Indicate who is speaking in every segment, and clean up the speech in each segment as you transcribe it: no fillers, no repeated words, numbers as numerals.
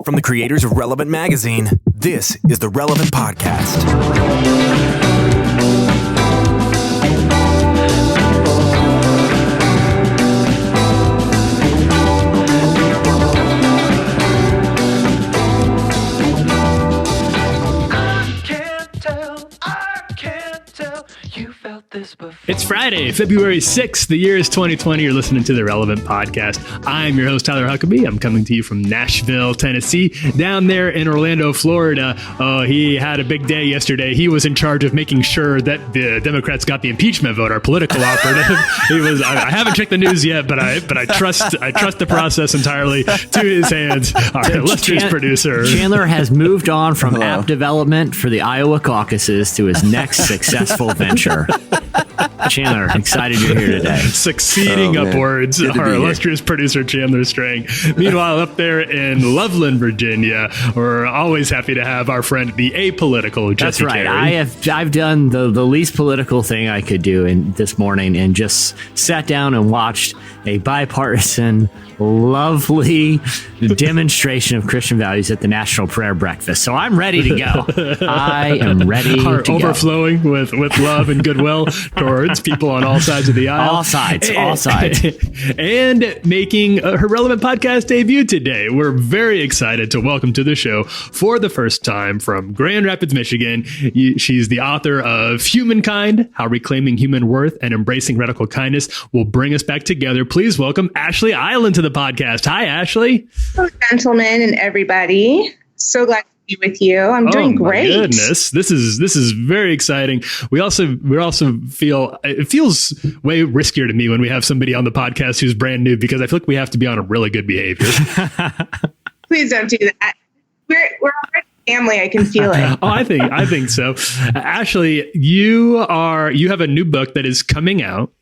Speaker 1: From the creators of Relevant Magazine, this is the Relevant Podcast.
Speaker 2: It's Friday, February 6th. The year is 2020. You're listening to the Relevant Podcast. I'm your host, Tyler Huckabee. I'm coming to you from Nashville, Tennessee. Down there in Orlando, Florida, he had a big day yesterday. He was in charge of making sure that the Democrats got the impeachment vote, our political operative. I haven't checked the news yet, but I trust the process entirely to his hands. Our illustrious producer.
Speaker 3: Chandler has moved on from app development for the Iowa caucuses to his next successful venture. Chandler, excited you're here today.
Speaker 2: Succeeding upwards, our illustrious producer, Chandler Strang. Meanwhile, up there in Loveland, Virginia, we're always happy to have our friend, the apolitical Jesse
Speaker 3: That's right.
Speaker 2: Carey.
Speaker 3: I've done the least political thing I could do this morning and just sat down and watched a bipartisan, lovely demonstration of Christian values at the National Prayer Breakfast. So I'm ready to go. I am ready to go.
Speaker 2: Overflowing with love and goodwill towards people on all sides of the aisle.
Speaker 3: All sides.
Speaker 2: And making her Relevant Podcast debut today. We're very excited to welcome to the show for the first time from Grand Rapids, Michigan. She's the author of Humankind, How Reclaiming Human Worth and Embracing Radical Kindness Will Bring Us Back Together. Please welcome Ashlee Eiland to the podcast. Hi, Ashlee.
Speaker 4: Hello, gentlemen and everybody. So glad to be with you. I'm doing great.
Speaker 2: My goodness, this is very exciting. We also feel it feels way riskier to me when we have somebody on the podcast who's brand new, because I feel like we have to be on a really good behavior.
Speaker 4: Please don't do that. We're already family. I can feel it.
Speaker 2: I think so. Ashlee, you have a new book that is coming out.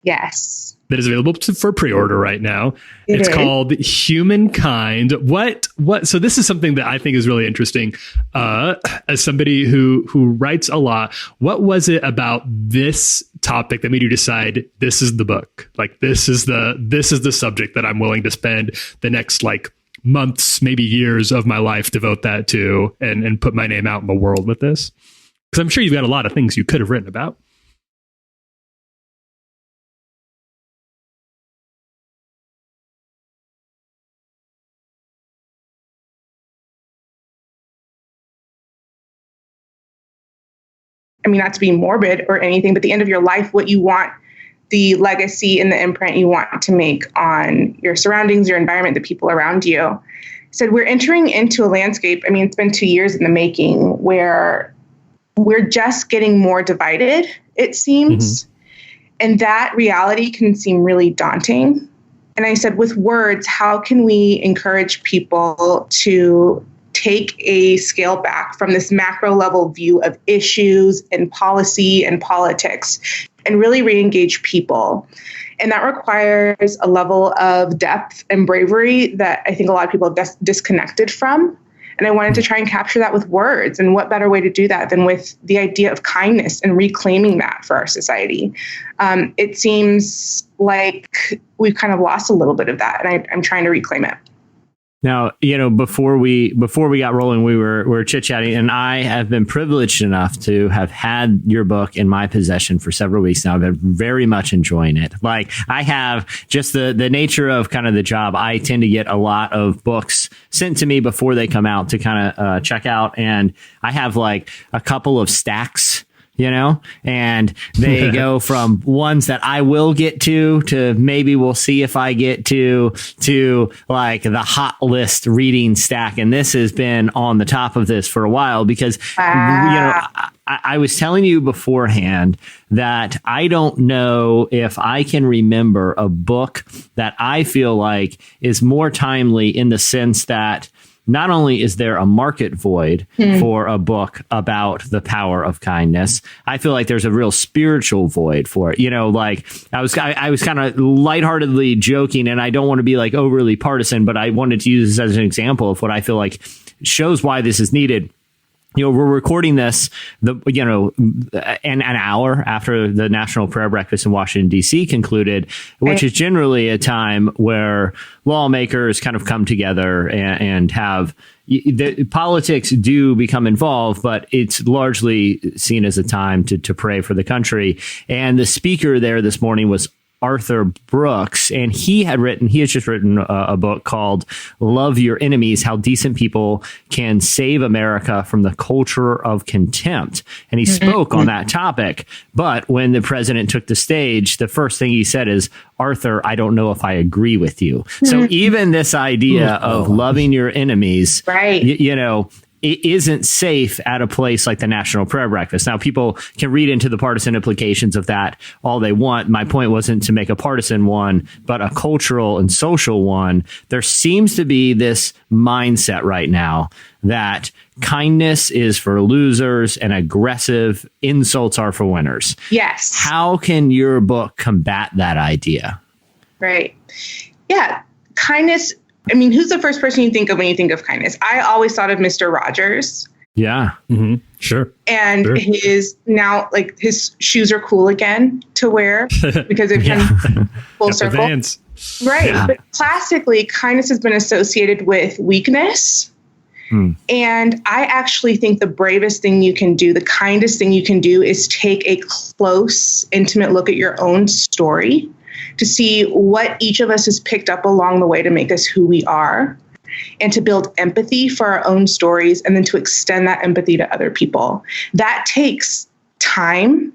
Speaker 4: Yes.
Speaker 2: That is available for pre-order right now. It's called Humankind. What? So this is something that I think is really interesting. As somebody who writes a lot, what was it about this topic that made you decide this is the book? Like this is the subject that I'm willing to spend the next months, maybe years of my life, devote that to and put my name out in the world with this? Because I'm sure you've got a lot of things you could have written about.
Speaker 4: I mean, not to be morbid or anything, but at the end of your life, what you want, the legacy and the imprint you want to make on your surroundings, your environment, the people around you. So we're entering into a landscape. I mean, it's been 2 years in the making where we're just getting more divided, it seems. Mm-hmm. And that reality can seem really daunting. And I said, with words, how can we encourage people to take a scale back from this macro level view of issues and policy and politics and really re-engage people? And that requires a level of depth and bravery that I think a lot of people have disconnected from. And I wanted to try and capture that with words. And what better way to do that than with the idea of kindness and reclaiming that for our society? It seems like we've kind of lost a little bit of that, and I'm trying to reclaim it.
Speaker 3: Now, before we got rolling, we were chit-chatting, and I have been privileged enough to have had your book in my possession for several weeks now. I've been very much enjoying it. Like, I have just the nature of kind of the job. I tend to get a lot of books sent to me before they come out to kind of check out. And I have like a couple of stacks, and they go from ones that I will get to maybe we'll see if I get to like the hot list reading stack. And this has been on the top of this for a while because, I was telling you beforehand that I don't know if I can remember a book that I feel like is more timely in the sense that not only is there a market void for a book about the power of kindness, I feel like there's a real spiritual void for it. Like I was kind of lightheartedly joking, and I don't want to be like overly partisan, but I wanted to use this as an example of what I feel like shows why this is needed. we're recording this, an hour after the National Prayer Breakfast in Washington, D.C. concluded, which is generally a time where lawmakers kind of come together and have the politics do become involved, but it's largely seen as a time to pray for the country. And the speaker there this morning was Arthur Brooks, and he has just written a book called Love Your Enemies, How Decent People Can Save America from the Culture of Contempt. And he spoke on that topic. But when the president took the stage, the first thing he said is, Arthur, I don't know if I agree with you. So even this idea of loving your enemies, right, it isn't safe at a place like the National Prayer Breakfast. Now, people can read into the partisan implications of that all they want. My point wasn't to make a partisan one, but a cultural and social one. There seems to be this mindset right now that kindness is for losers and aggressive insults are for winners.
Speaker 4: Yes.
Speaker 3: How can your book combat that idea?
Speaker 4: Right. Yeah. Kindness. I mean, who's the first person you think of when you think of kindness? I always thought of Mr. Rogers.
Speaker 3: Yeah.
Speaker 2: Mm-hmm. Sure.
Speaker 4: And his shoes are cool again to wear because they've come full circle.
Speaker 2: Vans.
Speaker 4: Right.
Speaker 3: Yeah.
Speaker 4: But classically, kindness has been associated with weakness. And I actually think the bravest thing you can do, the kindest thing you can do, is take a close, intimate look at your own story to see what each of us has picked up along the way to make us who we are, and to build empathy for our own stories, and then to extend that empathy to other people. That takes time,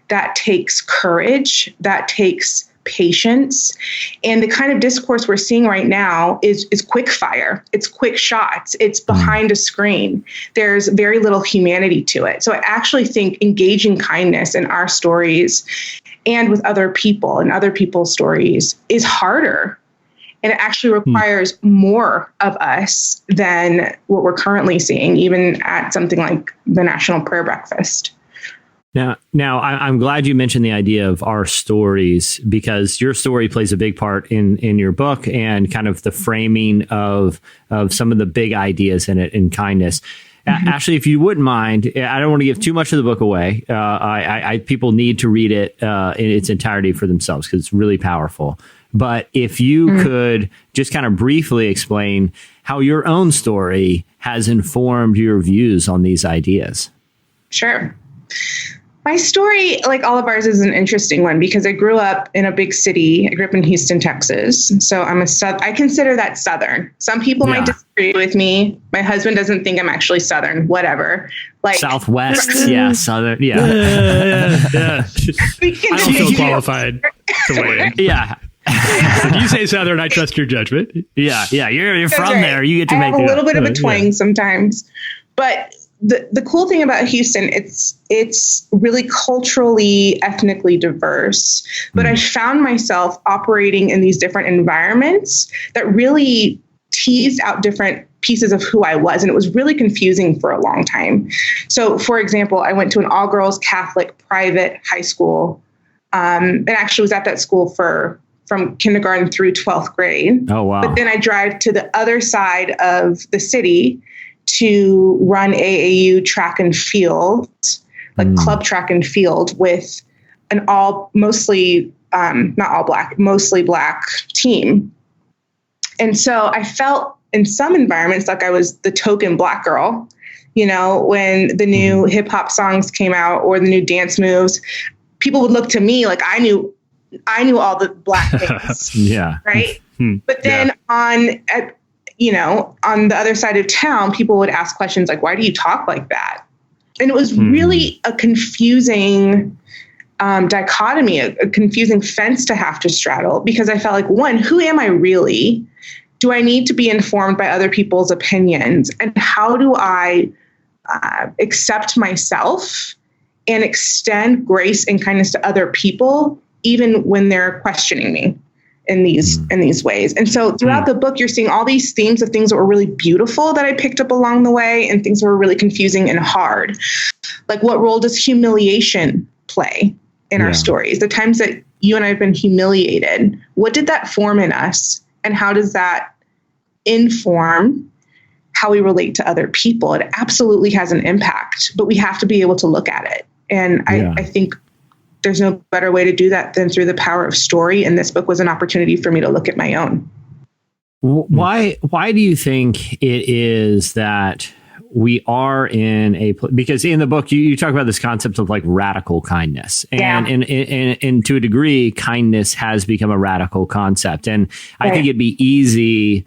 Speaker 4: that takes courage, that takes patience. And the kind of discourse we're seeing right now is quick fire. It's quick shots. It's behind a screen. There's very little humanity to it. So I actually think engaging kindness in our stories and with other people and other people's stories is harder. And it actually requires more of us than what we're currently seeing, even at something like the National Prayer Breakfast.
Speaker 3: Now, I'm glad you mentioned the idea of our stories, because your story plays a big part in your book and kind of the framing of some of the big ideas in it, in kindness. Ashlee, if you wouldn't mind, I don't want to give too much of the book away. People need to read it in its entirety for themselves because it's really powerful. But if you could just kind of briefly explain how your own story has informed your views on these ideas.
Speaker 4: Sure. My story, like all of ours, is an interesting one because I grew up in a big city. I grew up in Houston, Texas. So I consider that Southern. Some people might disagree with me. My husband doesn't think I'm actually Southern, whatever. Like
Speaker 3: Southwest, Southern,
Speaker 2: yeah. I don't feel qualified to weigh in.
Speaker 3: Yeah.
Speaker 2: If you say Southern, I trust your judgment.
Speaker 3: Yeah. You're from there. You get to make
Speaker 4: a little bit of a twang sometimes. But the cool thing about Houston, it's really culturally, ethnically diverse. But I found myself operating in these different environments that really teased out different pieces of who I was. And it was really confusing for a long time. So, for example, I went to an all-girls Catholic private high school, and actually was at that school from kindergarten through 12th grade.
Speaker 3: Oh, wow.
Speaker 4: But then I drive to the other side of the city to run AAU track and field, like club track and field, with an mostly black team. And so I felt in some environments like I was the token black girl, when the new hip hop songs came out or the new dance moves, people would look to me like I knew all the black things.
Speaker 3: Yeah.
Speaker 4: Right. But then on the other side of town, people would ask questions like, why do you talk like that? And it was really a confusing dichotomy, a confusing fence to have to straddle, because I felt like, one, who am I really? Do I need to be informed by other people's opinions? And how do I accept myself and extend grace and kindness to other people, even when they're questioning me in these ways? And so throughout the book, you're seeing all these themes of things that were really beautiful that I picked up along the way, and things that were really confusing and hard. Like, what role does humiliation play in our stories? The times that you and I have been humiliated, what did that form in us? And how does that inform how we relate to other people. It absolutely has an impact, but we have to be able to look at it. And I think there's no better way to do that than through the power of story. And this book was an opportunity for me to look at my own.
Speaker 3: Why do you think it is that we are in because in the book you talk about this concept of like radical kindness, and to a degree kindness has become a radical concept, and I think it'd be easy.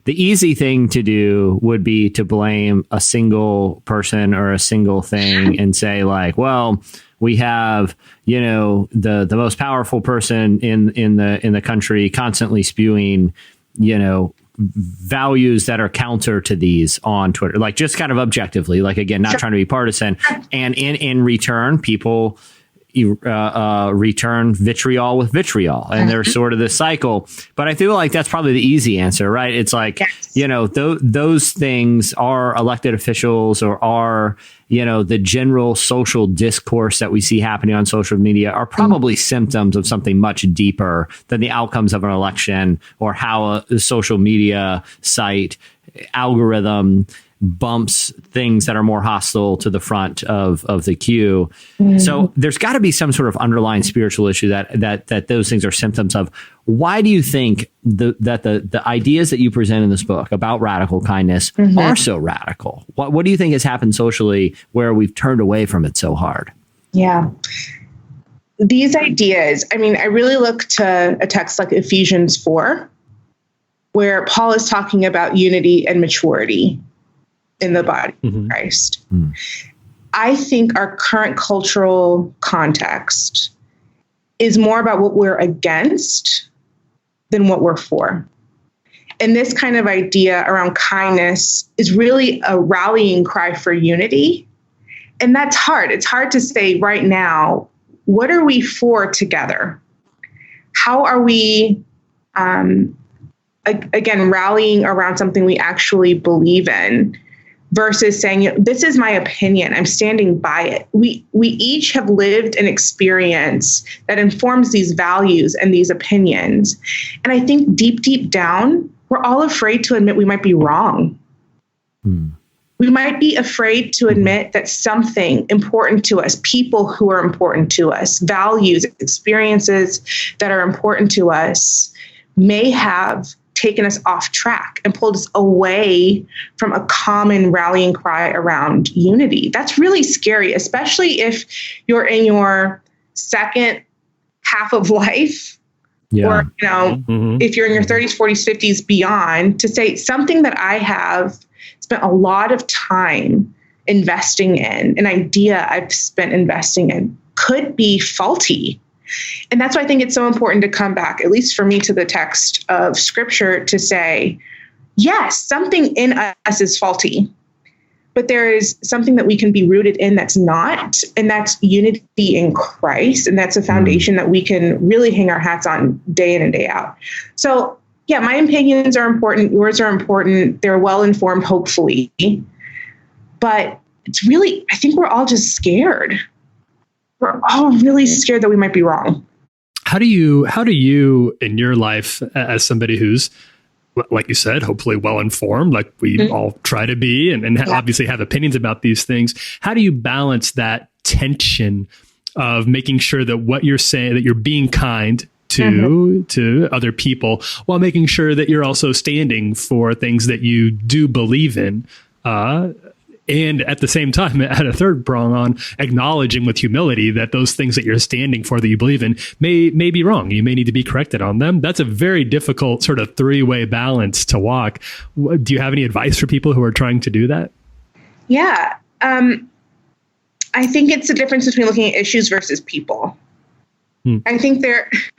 Speaker 3: The easy thing to do would be to blame a single person or a single thing and say like, well, we have, the most powerful person in the country constantly spewing, values that are counter to these on Twitter, like just kind of objectively, like, again, not trying to be partisan. And in return, people return vitriol with vitriol, and there's sort of this cycle. But I feel like that's probably the easy answer, right? It's like, those things are elected officials or are, the general social discourse that we see happening on social media are probably symptoms of something much deeper than the outcomes of an election or how a social media site algorithm bumps things that are more hostile to the front of the queue. So there's got to be some sort of underlying spiritual issue that those things are symptoms of. Why do you think that the ideas that you present in this book about radical kindness are so radical? What do you think has happened socially where we've turned away from it so hard?
Speaker 4: Yeah. These ideas, I really look to a text like Ephesians 4, where Paul is talking about unity and maturity in the body of Christ. I think our current cultural context is more about what we're against than what we're for. And this kind of idea around kindness is really a rallying cry for unity. And that's hard. It's hard to say right now, what are we for together? How are we, again, rallying around something we actually believe in? Versus saying, this is my opinion, I'm standing by it. We each have lived an experience that informs these values and these opinions. And I think deep down, we're all afraid to admit we might be wrong. We might be afraid to admit that something important to us, people who are important to us, values, experiences that are important to us may have taken us off track and pulled us away from a common rallying cry around unity. That's really scary, especially if you're in your second half of life, or if you're in your 30s, 40s, 50s, beyond, to say something that I have spent a lot of time investing in, an idea I've spent investing in, could be faulty. And that's why I think it's so important to come back, at least for me, to the text of Scripture to say, yes, something in us is faulty, but there is something that we can be rooted in that's not, and that's unity in Christ. And that's a foundation that we can really hang our hats on day in and day out. So yeah, my opinions are important. Yours are important. They're well-informed, hopefully. But it's really, I think we're all just scared. We're all really scared that we might be wrong.
Speaker 2: How do you in your life, as somebody who's, like you said, hopefully well-informed, like we all try to be, and obviously have opinions about these things, how do you balance that tension of making sure that what you're saying, that you're being kind to other people, while making sure that you're also standing for things that you do believe in, and at the same time, at a third prong on acknowledging with humility that those things that you're standing for, that you believe in, may be wrong. You may need to be corrected on them. That's a very difficult sort of three-way balance to walk. Do you have any advice for people who are trying to do that?
Speaker 4: Yeah. I think it's the difference between looking at issues versus people. I think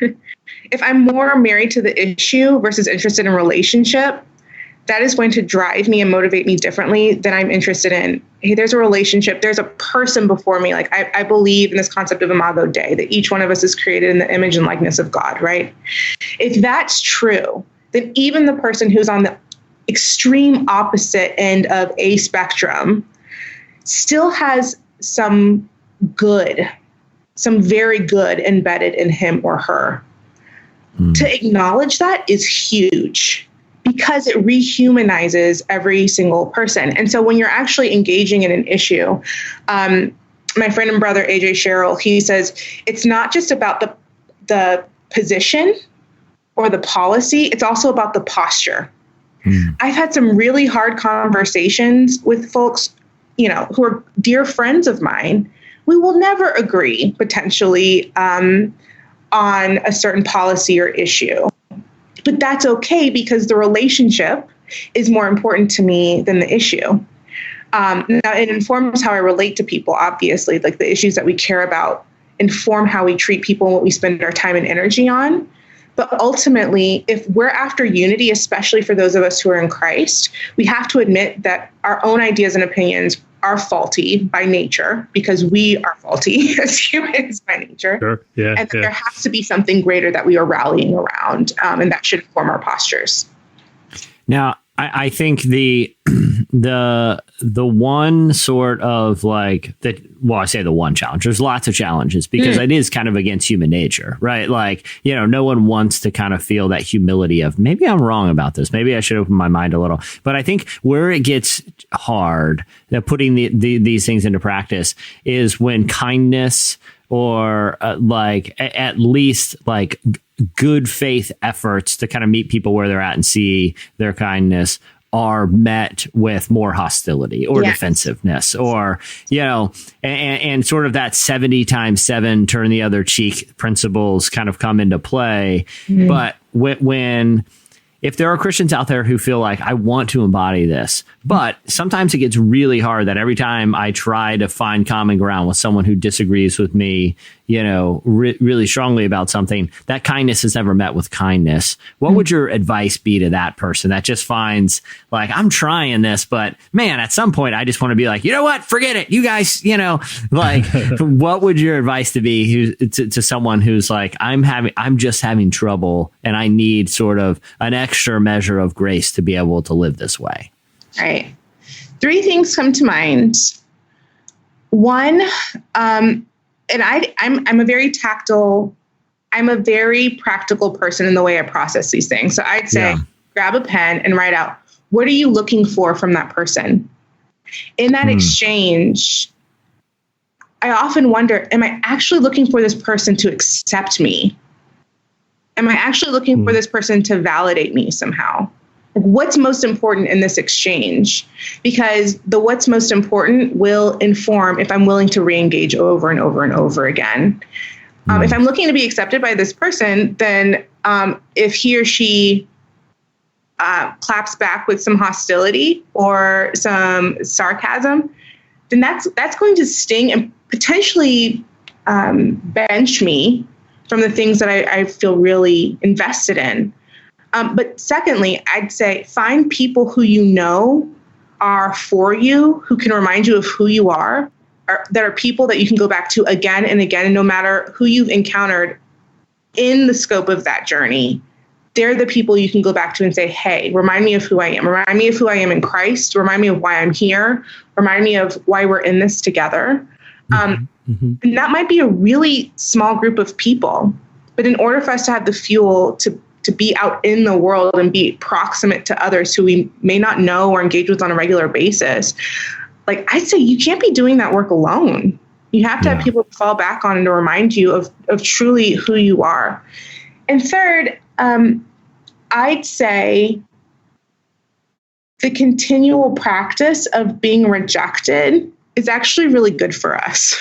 Speaker 4: if I'm more married to the issue versus interested in relationship, that is going to drive me and motivate me differently than I'm interested in, hey, there's a relationship, there's a person before me. Like I believe in this concept of Imago Dei, that each one of us is created in the image and likeness of God, right? If that's true, then even the person who's on the extreme opposite end of a spectrum still has some very good embedded in him or her. To acknowledge that is huge. because it rehumanizes every single person. And so when you're actually engaging in an issue, my friend and brother, AJ Sherrill, he says, it's not just about the position or the policy, it's also about the posture. I've had some really hard conversations with folks, who are dear friends of mine. We will never agree potentially on a certain policy or issue, but that's okay because the relationship is more important to me than the issue. Now it informs how I relate to people, obviously, like the issues that we care about inform how we treat people and what we spend our time and energy on. But ultimately, if we're after unity, especially for those of us who are in Christ, we have to admit that our own ideas and opinions are faulty by nature because we are faulty as humans by nature.
Speaker 2: Sure. Yeah,
Speaker 4: and there has to be something greater that we are rallying around, and that should inform our postures.
Speaker 3: Now, I think the one sort of like that. Well, I say the one challenge. There's lots of challenges because it is kind of against human nature, right? Like, no one wants to kind of feel that humility of maybe I'm wrong about this. Maybe I should open my mind a little. But I think where it gets hard, putting these things into practice, is when kindness or at least like good faith efforts to kind of meet people where they're at and see their kindness are met with more hostility or defensiveness or, and sort of that 70 times 7 turn the other cheek principles kind of come into play. But if there are Christians out there who feel like I want to embody this, but sometimes it gets really hard that every time I try to find common ground with someone who disagrees with me, really strongly about something, that kindness is never met with kindness. What would your advice be to that person that just finds like, I'm trying this, but man, at some point I just want to be like, you know what, forget it. You guys, like what would your advice be to someone who's like, I'm just having trouble and I need sort of an extra measure of grace to be able to live this way?
Speaker 4: All right. 3 things come to mind. One, and I'm a very tactile, I'm a very practical person in the way I process these things. So I'd say grab a pen and write out, what are you looking for from that person? In that exchange, I often wonder, am I actually looking for this person to accept me? Am I actually looking for this person to validate me somehow? What's most important in this exchange? Because the what's most important will inform if I'm willing to re-engage over and over and over again. If I'm looking to be accepted by this person, then if he or she claps back with some hostility or some sarcasm, then that's going to sting and potentially bench me from the things that I feel really invested in. But secondly, I'd say find people who are for you, who can remind you of who you are, that are people that you can go back to again and again, and no matter who you've encountered in the scope of that journey, they're the people you can go back to and say, hey, remind me of who I am. Remind me of who I am in Christ. Remind me of why I'm here. Remind me of why we're in this together. And that might be a really small group of people. But in order for us to have the fuel to be out in the world and be proximate to others who we may not know or engage with on a regular basis, like I'd say you can't be doing that work alone. You have to have people to fall back on and to remind you of truly who you are. And third, I'd say the continual practice of being rejected is actually really good for us.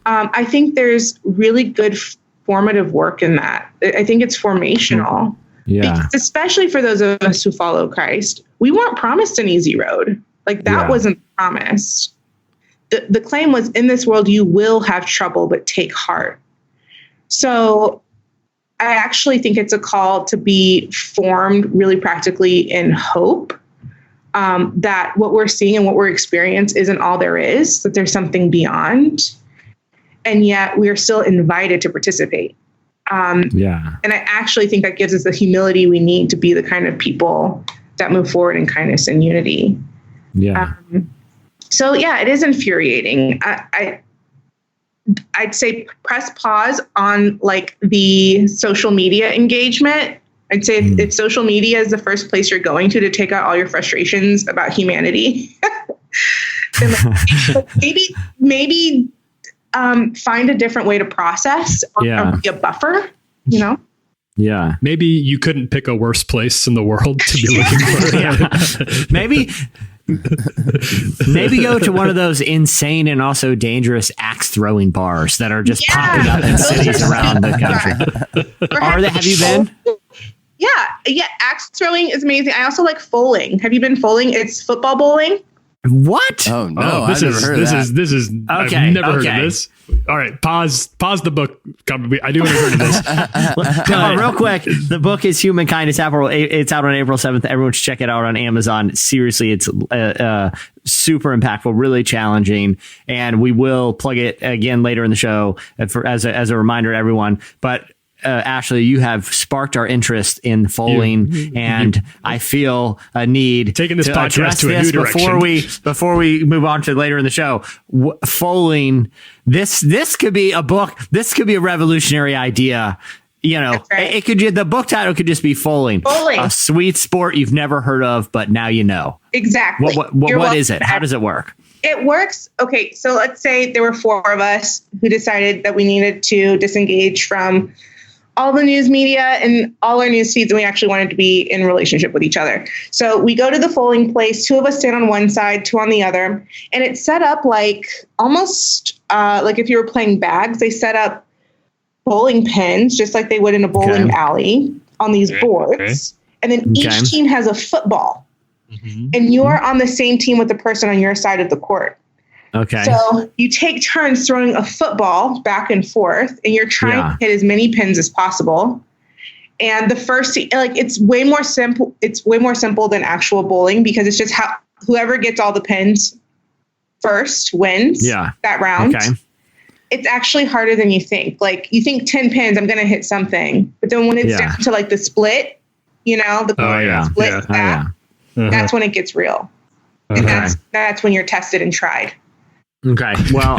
Speaker 4: I think there's really good formative work in that. I think it's formational. Because especially for those of us who follow Christ, we weren't promised an easy road. Like that wasn't promised. The claim was, in this world, you will have trouble, but take heart. So I actually think it's a call to be formed really practically in hope, that what we're seeing and what we're experiencing isn't all there is, that there's something beyond. And yet we are still invited to participate. And I actually think that gives us the humility we need to be the kind of people that move forward in kindness and unity. So it is infuriating. I'd say press pause on like the social media engagement I'd say if social media is the first place you're going to take out all your frustrations about humanity, then maybe find a different way to process or be a buffer, you know?
Speaker 3: Yeah.
Speaker 2: Maybe you couldn't pick a worse place in the world to be looking for.
Speaker 3: Maybe go to one of those insane and also dangerous axe throwing bars that are just popping up in cities around the country. Have you been?
Speaker 4: Yeah. Axe throwing is amazing. I also like foaling. Have you been foaling? It's football bowling.
Speaker 3: What?
Speaker 5: Oh no! I've never heard of that.
Speaker 2: This is. Okay, I've never heard of this. All right, pause the book. I do want to heard of this.
Speaker 3: Real quick, the book is Humankind. It's out on April 7th. Everyone should check it out on Amazon. Seriously, it's super impactful, really challenging, and we will plug it again later in the show as a reminder to everyone. But Ashlee, you have sparked our interest in foaling, and I feel a need
Speaker 2: taking this podcast to a new
Speaker 3: direction. Before we move on to later in the show. Foaling, this could be a book. This could be a revolutionary idea. You know, it could. The book title could just be foaling, a sweet sport you've never heard of, but now you know.
Speaker 4: Exactly.
Speaker 3: What is it? How does it work?
Speaker 4: It works. Okay, so let's say there were 4 of us who decided that we needed to disengage from all the news media and all our news feeds, and we actually wanted to be in relationship with each other. So we go to the foaling place. 2 of us stand on one side, 2 on the other, and it's set up like almost like if you were playing bags. They set up bowling pins just like they would in a bowling alley on these boards, and then each team has a football, and you are on the same team with the person on your side of the court.
Speaker 3: Okay.
Speaker 4: So you take turns throwing a football back and forth, and you're trying to hit as many pins as possible. And the first, it's way more simple. It's way more simple than actual bowling because it's just whoever gets all the pins first wins that round. Okay. It's actually harder than you think. Like you think 10 pins, I'm going to hit something. But then when it's down to like the split, split that's when it gets real. And that's when you're tested and tried.
Speaker 3: Okay. Well,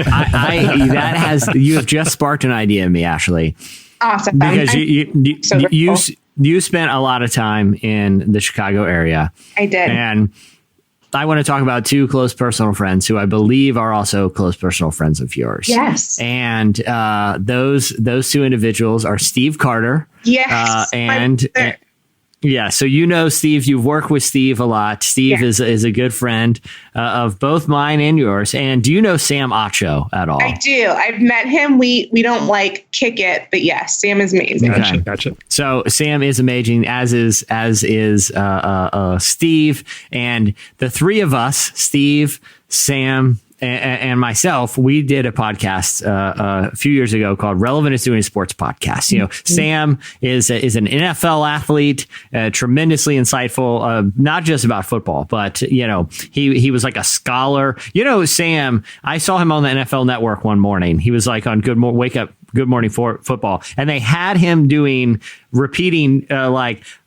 Speaker 3: you have just sparked an idea in me, Ashlee.
Speaker 4: Awesome.
Speaker 3: Because you spent a lot of time in the Chicago area.
Speaker 4: I did.
Speaker 3: And I want to talk about 2 close personal friends who I believe are also close personal friends of yours.
Speaker 4: Yes.
Speaker 3: And those 2 individuals are Steve Carter.
Speaker 4: Yes.
Speaker 3: So you know Steve, you've worked with Steve a lot. Steve is a good friend of both mine and yours. And do you know Sam Acho at all?
Speaker 4: I do. I've met him. We don't kick it, but yes, Sam is amazing.
Speaker 3: Okay.
Speaker 2: Gotcha.
Speaker 3: So Sam is amazing, as is Steve, and the 3 of us, Steve, Sam, and myself, we did a podcast a few years ago called Relevant is Doing a Sports Podcast. You know, Sam is an NFL athlete, tremendously insightful, not just about football, but, you know, he was like a scholar. You know, Sam, I saw him on the NFL Network one morning. He was like on Good Morning Football, and they had him repeating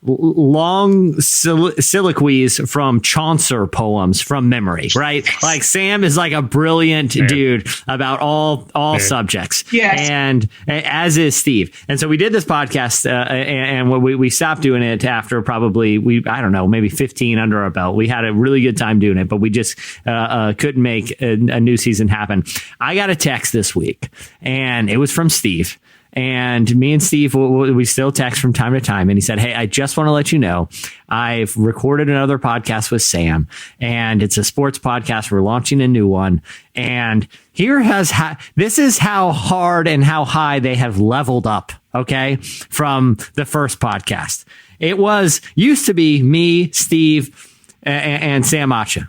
Speaker 3: long soliloquies from Chaucer poems from memory, right? Like Sam is like a brilliant dude about all subjects.
Speaker 4: Yes.
Speaker 3: And as is Steve. And so we did this podcast and we stopped doing it after probably maybe 15 under our belt. We had a really good time doing it, but we just couldn't make a new season happen. I got a text this week and it was from Steve. And me and Steve, we still text from time to time. And he said, "Hey, I just want to let you know, I've recorded another podcast with Sam, and it's a sports podcast. We're launching a new one. And this is how hard and how high they have leveled up, okay, from the first podcast. It used to be me, Steve, and Sam Acha.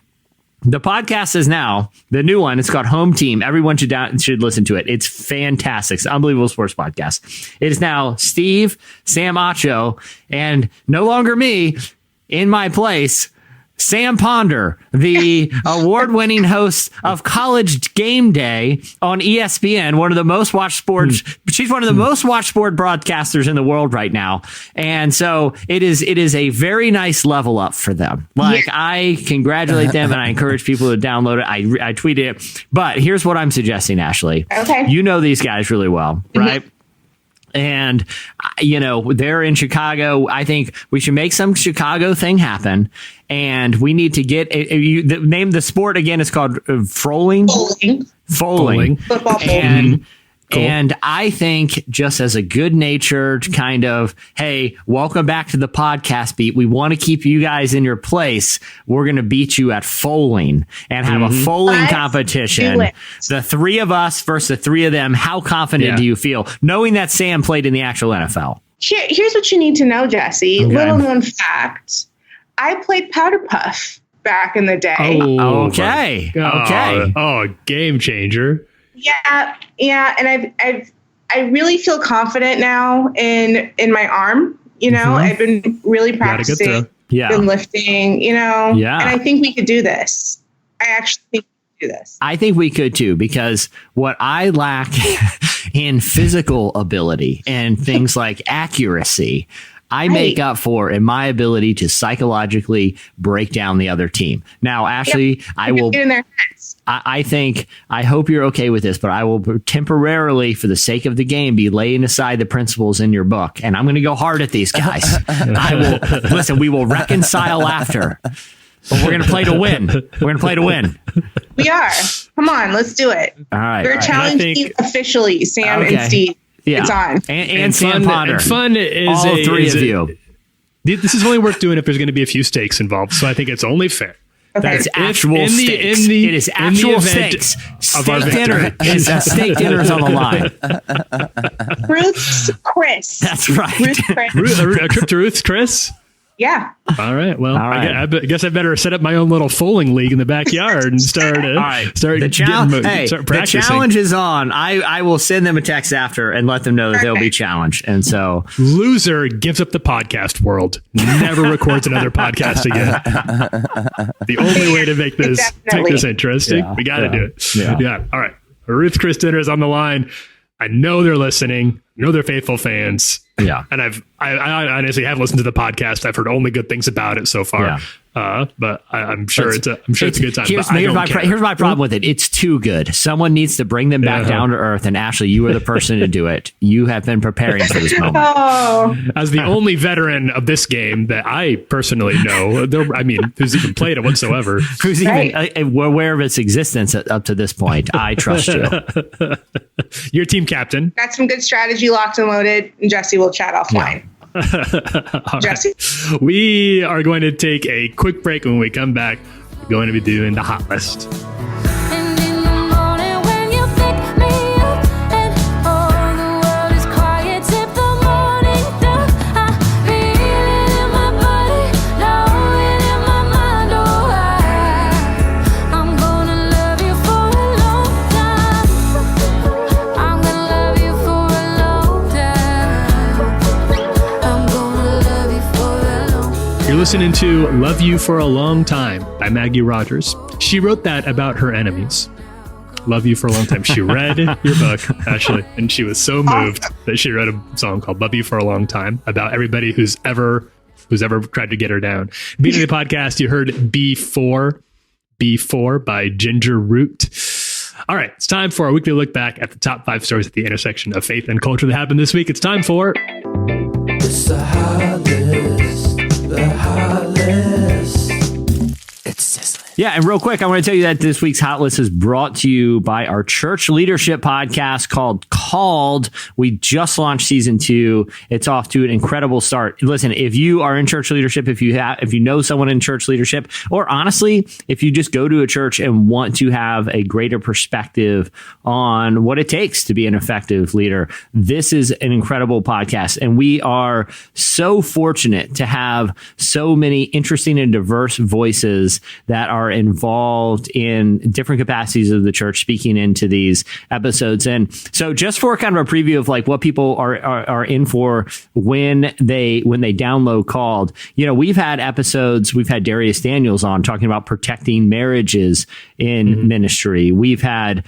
Speaker 3: The podcast is now the new one. It's called Home Team. Everyone should listen to it. It's fantastic. It's an unbelievable sports podcast. It is now Steve, Sam Acho, and no longer me in my place, Sam Ponder, the award-winning host of College Game Day on ESPN, one of the most watched sports. She's one of the most watched sport broadcasters in the world right now. And so it is a very nice level up for them. I congratulate them and I encourage people to download it. I tweeted it. But here's what I'm suggesting, Ashlee.
Speaker 4: Okay.
Speaker 3: You know these guys really well, right? And, they're in Chicago. I think we should make some Chicago thing happen. And we need to get name the sport again. It's called Foaling.
Speaker 4: Football.
Speaker 3: Cool. And I think just as a good-natured kind of, hey, welcome back to the podcast beat. We want to keep you guys in your place. We're going to beat you at foaling and have a foaling competition. The three of us versus the three of them. How confident do you feel knowing that Sam played in the actual NFL?
Speaker 4: Here's what you need to know, Jesse. Okay. Little known fact. I played powder puff back in the day.
Speaker 3: Oh, okay.
Speaker 2: Oh, game changer.
Speaker 4: Yeah, and I really feel confident now in my arm. I've been really practicing, been lifting. And I think we could do this. I actually think we could do this.
Speaker 3: I think we could too, because what I lack in physical ability and things like accuracy, I make up for in my ability to psychologically break down the other team. Now, Ashlee, I will get in their heads. I hope you're okay with this, but I will temporarily, for the sake of the game, be laying aside the principles in your book. And I'm going to go hard at these guys. We will reconcile after. But we're going to play to win.
Speaker 4: We are. Come on, let's do it.
Speaker 3: All right.
Speaker 4: We're challenging officially, Sam and Steve.
Speaker 3: Yeah.
Speaker 4: It's on.
Speaker 3: And Sam Potter.
Speaker 2: And fun is
Speaker 3: all three of you.
Speaker 2: This is only worth doing if there's going to be a few stakes involved. So I think it's only fair.
Speaker 3: Okay. That's actual stakes. It is actual stakes. Steak dinner is steak dinner's on the line.
Speaker 4: Ruth's Chris.
Speaker 3: That's right.
Speaker 2: A trip to Ruth's Chris?
Speaker 4: Yeah.
Speaker 2: All right. Well, I guess I better set up my own little foaling league in the backyard and start practicing.
Speaker 3: The challenge is on. I will send them a text after and let them know that they'll be challenged. And so,
Speaker 2: loser gives up the podcast world. Never records another podcast again. The only way to make this interesting. We got to do it. Yeah. All right. Ruth's Chris dinner is on the line. I know they're listening. I know they're faithful fans.
Speaker 3: Yeah.
Speaker 2: And I honestly have listened to the podcast. I've heard only good things about it so far. Yeah. But I'm sure it's a good time. Here's
Speaker 3: my problem with it. It's too good. Someone needs to bring them back down to earth. And Ashlee, you are the person to do it. You have been preparing for this moment.
Speaker 2: As the only veteran of this game that I personally know, who's even played it whatsoever,
Speaker 3: who's even aware of its existence up to this point. I trust you.
Speaker 2: Your team captain.
Speaker 4: Got some good strategy locked and loaded. And Jesse will chat offline. Yeah. Jesse.
Speaker 2: Right. We are going to take a quick break. When we come back, we're going to be doing the hot list. You're listening to Love You for a Long Time by Maggie Rogers. She wrote that about her enemies. Love You for a Long Time. She read your book, Ashlee, and she was so moved that she wrote a song called Love You for a Long Time about everybody who's ever tried to get her down. Beginning of the podcast, you heard B4 by Ginger Root. All right, it's time for our weekly look back at the top 5 stories at the intersection of faith and culture that happened this week. It's time for...
Speaker 6: It's the hot list. The hot list. It's sizzling.
Speaker 3: Yeah, and real quick, I want to tell you that this week's Hot List is brought to you by our church leadership podcast called Called. We just launched season 2. It's off to an incredible start. Listen, if you are in church leadership, if you know someone in church leadership, or honestly, if you just go to a church and want to have a greater perspective on what it takes to be an effective leader, this is an incredible podcast. And we are so fortunate to have so many interesting and diverse voices that are involved in different capacities of the church speaking into these episodes. And so just for kind of a preview of like what people are in for when they download Called, we've had episodes, we've had Darius Daniels on talking about protecting marriages in ministry. We've had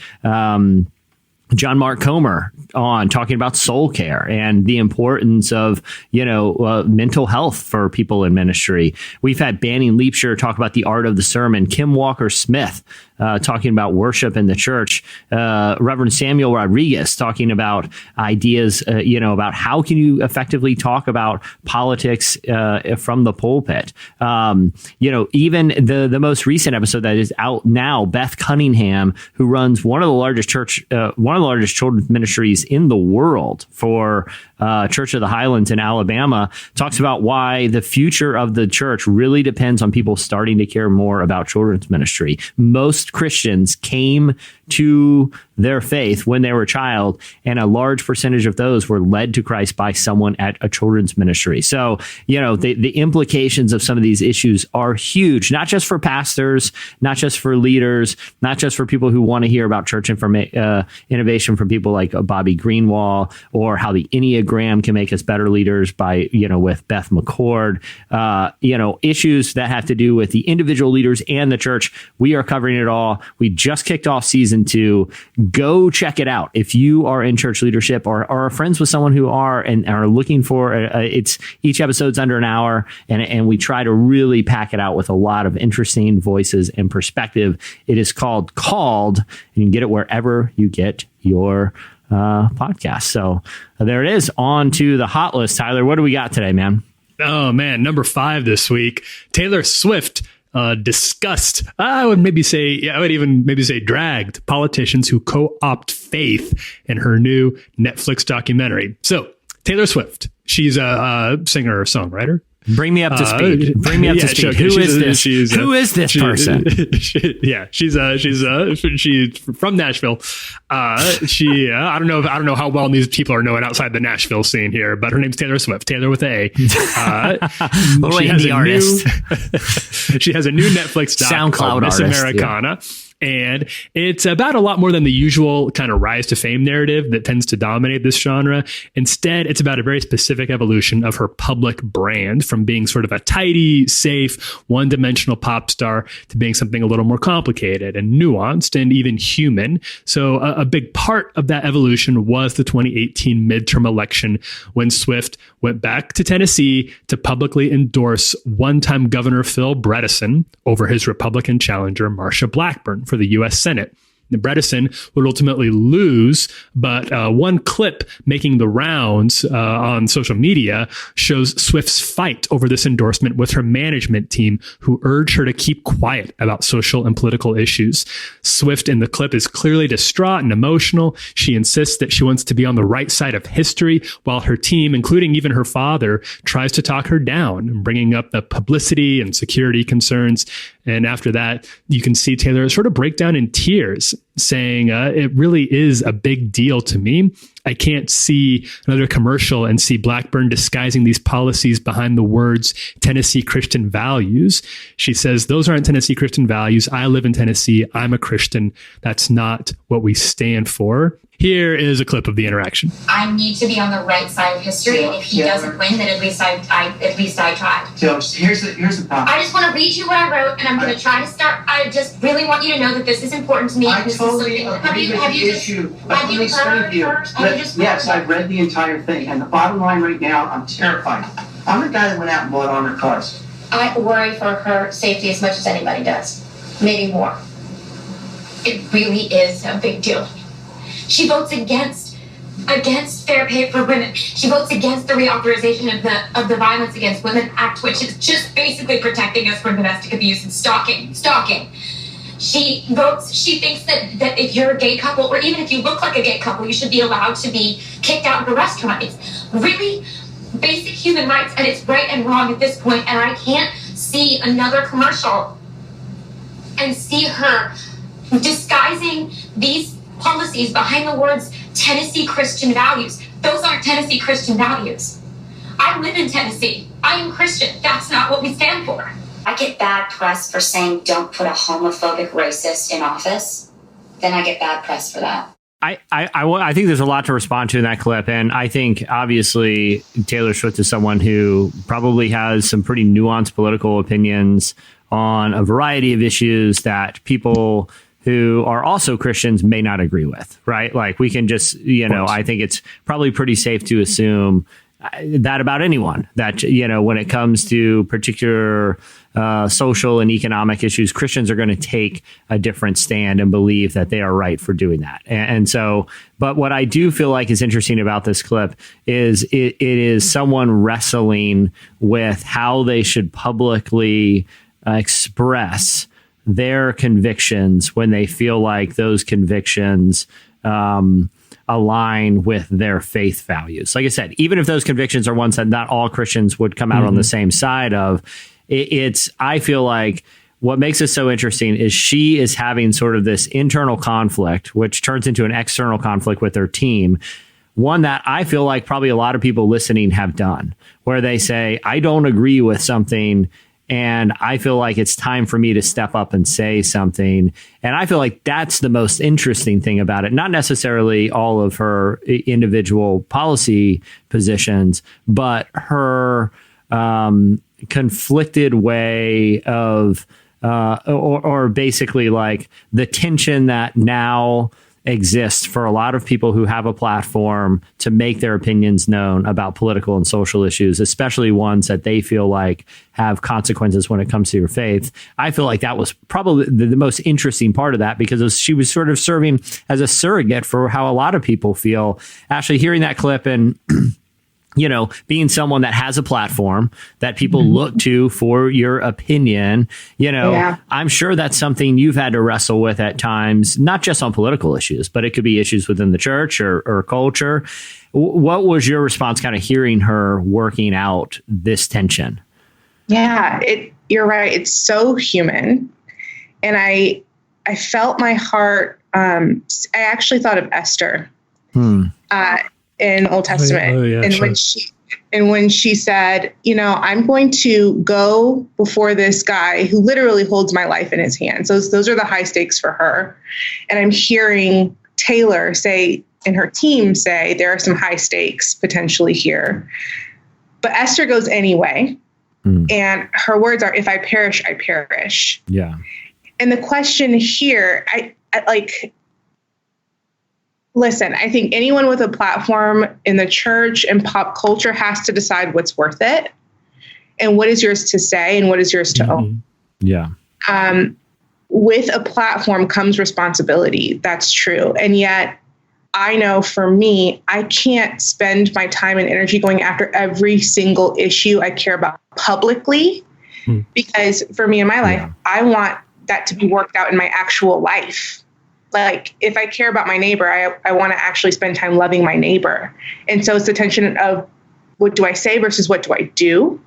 Speaker 3: John Mark Comer on talking about soul care and the importance of, mental health for people in ministry. We've had Banning Leapshire talk about the art of the sermon. Kim Walker-Smith talking about worship in the church. Reverend Samuel Rodriguez talking about ideas, about how can you effectively talk about politics from the pulpit. Even the most recent episode that is out now, Beth Cunningham, who runs one of the largest children's ministries in the world for Church of the Highlands in Alabama, talks about why the future of the church really depends on people starting to care more about children's ministry. Most Christians came to their faith when they were a child, and a large percentage of those were led to Christ by someone at a children's ministry. So, the implications of some of these issues are huge, not just for pastors, not just for leaders, not just for people who want to hear about church innovation from people like Bobby Greenwald, or how the Enneagram can make us better leaders by, with Beth McCord, issues that have to do with the individual leaders and the church. We are covering it all. We just kicked off season 2. Go check it out. If you are in church leadership or are friends with someone who are and are looking for it's each episode's under an hour, and we try to really pack it out with a lot of interesting voices and perspective. It is called and you can get it wherever you get your podcast. So there it is. On to the hot list. Tyler, what do we got today, man?
Speaker 2: Oh man, number 5 this week, Taylor Swift discussed, I would even maybe say dragged politicians who co-opt faith in her new Netflix documentary. So Taylor Swift, she's a singer or songwriter.
Speaker 3: Bring me up to speed.
Speaker 2: Sure,
Speaker 3: Who is this? Who is this person?
Speaker 2: She's from Nashville. I don't know how well these people are known outside the Nashville scene here, but her name's Taylor Swift. Taylor with an A. She has a new Netflix doc
Speaker 3: SoundCloud
Speaker 2: called Miss
Speaker 3: artist,
Speaker 2: Americana. Yeah. And it's about a lot more than the usual kind of rise to fame narrative that tends to dominate this genre. Instead, it's about a very specific evolution of her public brand, from being sort of a tidy, safe, one-dimensional pop star to being something a little more complicated and nuanced and even human. So a big part of that evolution was the 2018 midterm election, when Swift went back to Tennessee to publicly endorse one-time Governor Phil Bredesen over his Republican challenger, Marsha Blackburn, for the U.S. Senate. Bredesen would ultimately lose, but one clip making the rounds on social media shows Swift's fight over this endorsement with her management team, who urged her to keep quiet about social and political issues. Swift in the clip is clearly distraught and emotional. She insists that she wants to be on the right side of history, while her team, including even her father, tries to talk her down, bringing up the publicity and security concerns. And after that, you can see Taylor sort of break down in tears, saying, it really is a big deal to me. I can't see another commercial and see Blackburn disguising these policies behind the words Tennessee Christian values. She says, those aren't Tennessee Christian values. I live in Tennessee. I'm a Christian. That's not what we stand for. Here is a clip of the interaction.
Speaker 7: I need to be on the right side of history, and if he doesn't win, then at least I tried.
Speaker 8: So here's the problem.
Speaker 7: I just want to read you what I wrote, and I'm going to try to start. I just really want you to know that this is important to me.
Speaker 8: I totally agree with the issue. Let me explain to you. Yes, I've read the entire thing, and the bottom line right now, I'm terrified. I'm the guy that went out and bought armored cars.
Speaker 7: I worry for her safety as much as anybody does, maybe more. It really is a big deal. She votes against fair pay for women. She votes against the reauthorization of the Violence Against Women Act, which is just basically protecting us from domestic abuse and stalking. She thinks that if you're a gay couple, or even if you look like a gay couple, you should be allowed to be kicked out of a restaurant. It's really basic human rights, and it's right and wrong at this point, and I can't see another commercial and see her disguising these policies behind the words Tennessee Christian values. Those aren't Tennessee Christian values. I live in Tennessee. I am Christian. That's not what we stand for.
Speaker 9: I get bad press for saying don't put a homophobic racist in office. Then I get bad press for that.
Speaker 3: I think there's a lot to respond to in that clip. And I think, obviously, Taylor Swift is someone who probably has some pretty nuanced political opinions on a variety of issues that people who are also Christians may not agree with, right? Like, we can just, I think it's probably pretty safe to assume, that about anyone, that, when it comes to particular social and economic issues, Christians are going to take a different stand and believe that they are right for doing that. And so, but what I do feel like is interesting about this clip is it is someone wrestling with how they should publicly express their convictions when they feel like those convictions align with their faith values. Like I said, even if those convictions are ones that not all Christians would come out on the same side of, I feel like what makes it so interesting is she is having sort of this internal conflict, which turns into an external conflict with her team. One that I feel like probably a lot of people listening have done, where they say, I don't agree with something, and I feel like it's time for me to step up and say something. And I feel like that's the most interesting thing about it. Not necessarily all of her individual policy positions, but her conflicted way of, or basically like the tension that now exists for a lot of people who have a platform to make their opinions known about political and social issues, especially ones that they feel like have consequences when it comes to your faith. I feel like that was probably the most interesting part of that, because she was sort of serving as a surrogate for how a lot of people feel. Actually, hearing that clip and being someone that has a platform that people look to for your opinion, I'm sure that's something you've had to wrestle with at times, not just on political issues, but it could be issues within the church or culture. What was your response kind of hearing her working out this tension?
Speaker 4: Yeah, you're right. It's so human. And I felt my heart. I actually thought of Esther. In Old Testament. When she said, I'm going to go before this guy who literally holds my life in his hands. Those are the high stakes for her. And I'm hearing Taylor say, and her team say, there are some high stakes potentially here. But Esther goes anyway. And her words are, if I perish, I perish.
Speaker 3: Yeah.
Speaker 4: And the question here, listen, I think anyone with a platform in the church and pop culture has to decide what's worth it and what is yours to say and what is yours to own.
Speaker 3: Yeah.
Speaker 4: With a platform comes responsibility. That's true. And yet I know for me, I can't spend my time and energy going after every single issue I care about publicly, because for me in my life, I want that to be worked out in my actual life. Like, if I care about my neighbor, I want to actually spend time loving my neighbor. And so it's the tension of what do I say versus what do I do?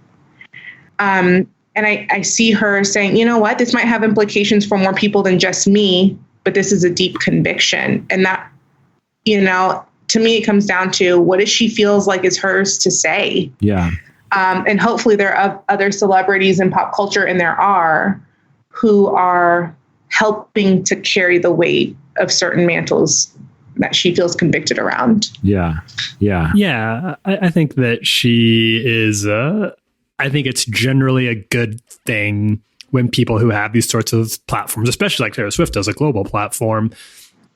Speaker 4: And I see her saying, you know what, this might have implications for more people than just me, but this is a deep conviction. And that, to me, it comes down to what does she feels like is hers to say?
Speaker 3: Yeah.
Speaker 4: And hopefully there are other celebrities in pop culture, and there are, who are helping to carry the weight of certain mantles that she feels convicted around.
Speaker 3: Yeah.
Speaker 2: I think that she is, I think it's generally a good thing when people who have these sorts of platforms, especially like Taylor Swift does, a global platform,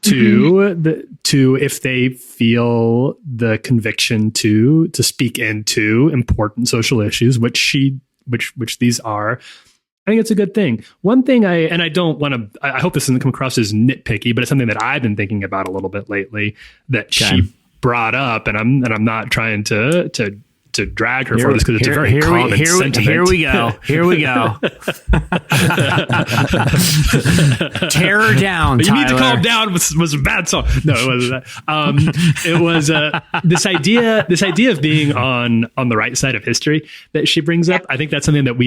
Speaker 2: to if they feel the conviction to speak into important social issues, which these are. I think it's a good thing. One thing I hope this doesn't come across as nitpicky, but it's something that I've been thinking about a little bit lately that she brought up, and I'm not trying to drag her for this because it's a very common sentiment.
Speaker 3: Here we go. Tear her down,
Speaker 2: You
Speaker 3: Tyler.
Speaker 2: Need to Calm Down was a bad song. No, it wasn't that. It was this idea of being on the right side of history that she brings up. I think that's something that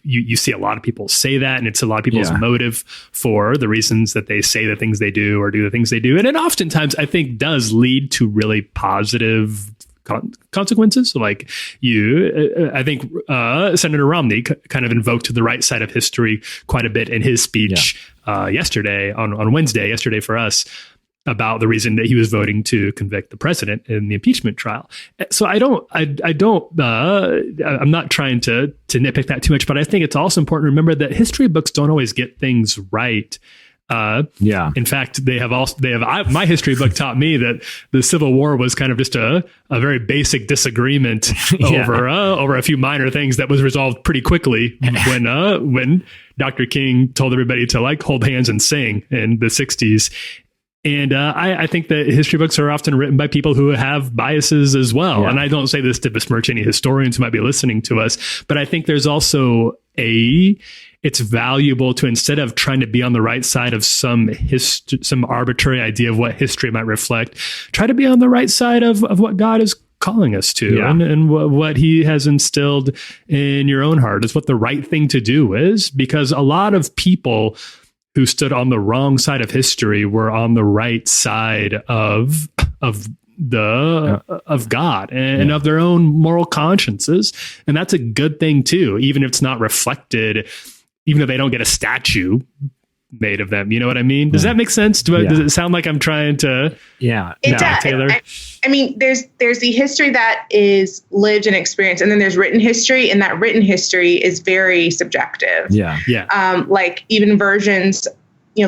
Speaker 2: you see a lot of people say that, and it's a lot of people's motive for the reasons that they say the things they do or do the things they do. And it oftentimes, I think, does lead to really positive consequences. Like I think Senator Romney kind of invoked the right side of history quite a bit in his speech yesterday on Wednesday, yesterday for us, about the reason that he was voting to convict the president in the impeachment trial. So I'm not trying to nitpick that too much, but I think it's also important to remember that history books don't always get things right. In fact, my history book taught me that the Civil War was kind of just a very basic disagreement over a few minor things that was resolved pretty quickly when Dr. King told everybody to like hold hands and sing in the 60s. And I think that history books are often written by people who have biases as well. Yeah. And I don't say this to besmirch any historians who might be listening to us, but I think there's also it's valuable to, instead of trying to be on the right side of some arbitrary idea of what history might reflect, try to be on the right side of what God is calling us to, and what he has instilled in your own heart is what the right thing to do is, because a lot of people who stood on the wrong side of history were on the right side of God and of their own moral consciences. And that's a good thing too, even if it's not reflected, even if they don't get a statue made of them. You know what I mean? Does that make sense? Does it sound like I'm trying to?
Speaker 4: Yeah, it does. Taylor? I mean, there's the history that is lived and experienced, and then there's written history, and that written history is very subjective. Like even versions,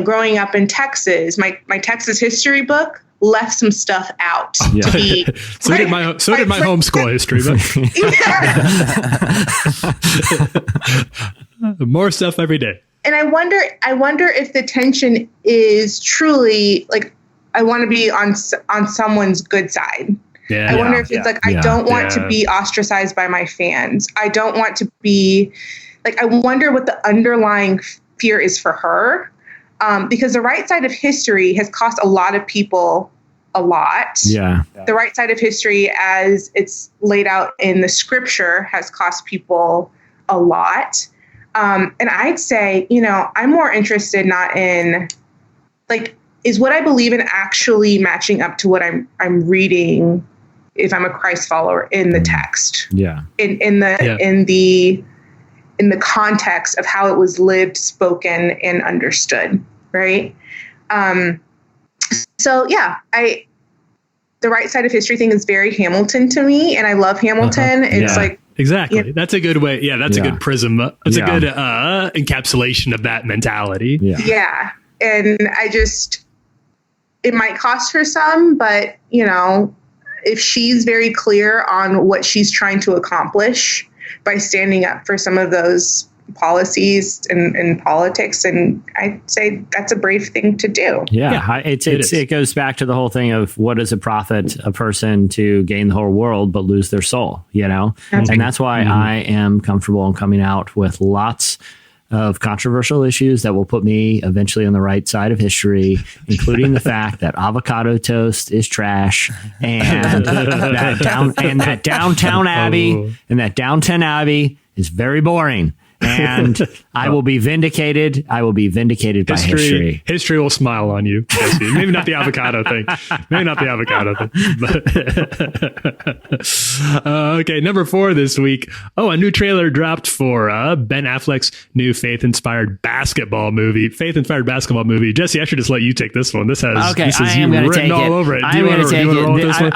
Speaker 4: growing up in Texas, my Texas history book left some stuff out. To be
Speaker 2: so did my homeschool history book. More stuff every day.
Speaker 4: And I wonder if the tension is truly like, I want to be on someone's good side. I wonder if it's like, I don't want to be ostracized by my fans. I don't want to be like, I wonder what the underlying fear is for her. Because the right side of history has cost a lot of people a lot. The right side of history, as it's laid out in the scripture, has cost people a lot. And I'd say, I'm more interested not in like, is what I believe in actually matching up to what I'm reading if I'm a Christ follower in the text. In the context of how it was lived, spoken, and understood. Right. The right side of history thing is very Hamilton to me, and I love Hamilton. It's like,
Speaker 2: exactly. That's a good way. Yeah, that's a good prism. It's a good encapsulation of that mentality.
Speaker 4: And it might cost her some, but if she's very clear on what she's trying to accomplish by standing up for some of those policies and politics, and I'd say that's a brave thing to do.
Speaker 3: It goes back to the whole thing of what does it profit a person to gain the whole world but lose their soul, and that's why I am comfortable in coming out with lots of controversial issues that will put me eventually on the right side of history, including the fact that avocado toast is trash, and that Downtown Abbey is very boring. And I will be vindicated. I will be vindicated by history.
Speaker 2: History will smile on you, Jesse. Maybe not the avocado thing. Okay, number 4 this week. A new trailer dropped for Ben Affleck's new faith-inspired basketball movie. Jesse, I should just let you take this one. This has you written all over it. Do you want to roll with this one?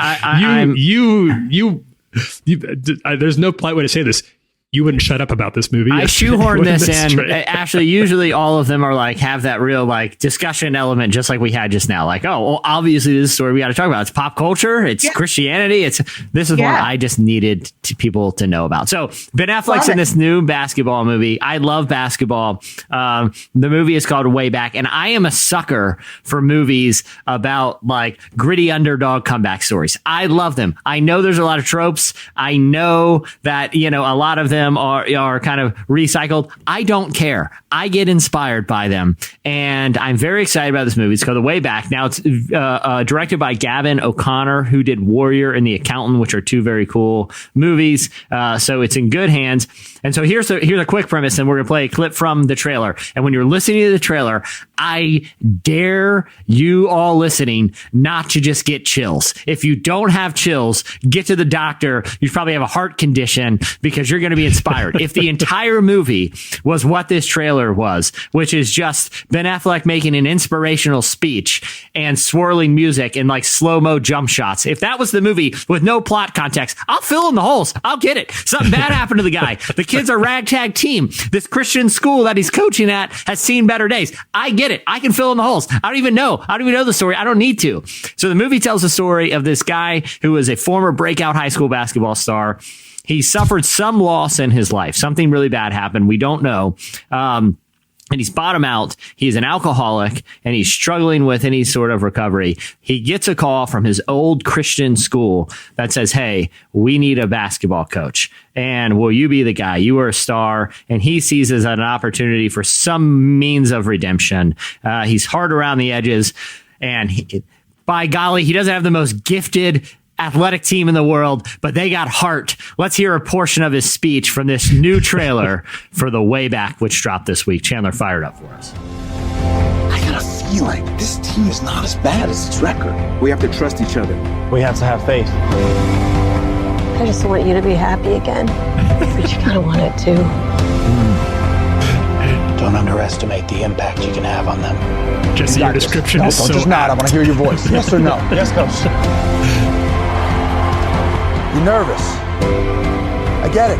Speaker 2: There's no polite way to say this. You wouldn't shut up about this movie.
Speaker 3: I shoehorned this in. Actually, usually all of them are like have that real like discussion element, just like we had just now. Like, obviously this is a story we got to talk about. It's pop culture. It's Christianity. This is one I just needed people to know about. So Ben Affleck's in this new basketball movie. I love basketball. The movie is called Way Back, and I am a sucker for movies about like gritty underdog comeback stories. I love them. I know there's a lot of tropes. I know that a lot of them are kind of recycled. I don't care. I get inspired by them, and I'm very excited about this movie. It's called The Way Back. Now it's directed by Gavin O'Connor, who did Warrior and The Accountant, which are 2 very cool movies. So it's in good hands. And so here's a quick premise, and we're gonna play a clip from the trailer. And when you're listening to the trailer, I dare you all listening not to just get chills. If you don't have chills, get to the doctor. You probably have a heart condition, because you're going to be inspired. If the entire movie was what this trailer was, which is just Ben Affleck making an inspirational speech and swirling music and like slow-mo jump shots, if that was the movie with no plot context, I'll fill in the holes. I'll get it. Something bad happened to the guy. The kid's a ragtag team. This Christian school that he's coaching at has seen better days. I get it. I can fill in the holes. I don't even know the story. I don't need to. So the movie tells the story of this guy who was a former breakout high school basketball star. He suffered some loss in his life. Something really bad happened. We don't know. And he's bottom out. He's an alcoholic and he's struggling with any sort of recovery. He gets a call from his old Christian school that says, hey, we need a basketball coach. And will you be the guy? You are a star. And he sees it as an opportunity for some means of redemption. He's hard around the edges. And by golly, he doesn't have the most gifted athletic team in the world, but they got heart. Let's hear a portion of his speech from this new trailer for The Way Back, which dropped this week. Chandler, fired up for us.
Speaker 10: I got a feeling this team is not as bad as its record. We have to trust each other.
Speaker 11: We have to have faith.
Speaker 12: I just want you to be happy again, but you kind of want it too.
Speaker 11: Don't underestimate the impact you can have on them.
Speaker 2: Jesse, your description is so...
Speaker 10: Just nod. I want to hear your voice. Yes or no?
Speaker 11: Yes, coach.
Speaker 10: You're nervous. I get it.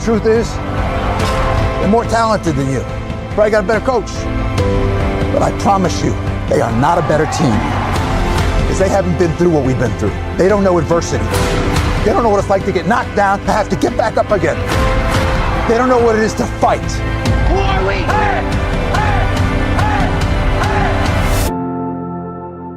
Speaker 10: Truth is, they're more talented than you. Probably got a better coach. But I promise you, they are not a better team. Because they haven't been through what we've been through. They don't know adversity. They don't know what it's like to get knocked down, to have to get back up again. They don't know what it is to fight. Who are we?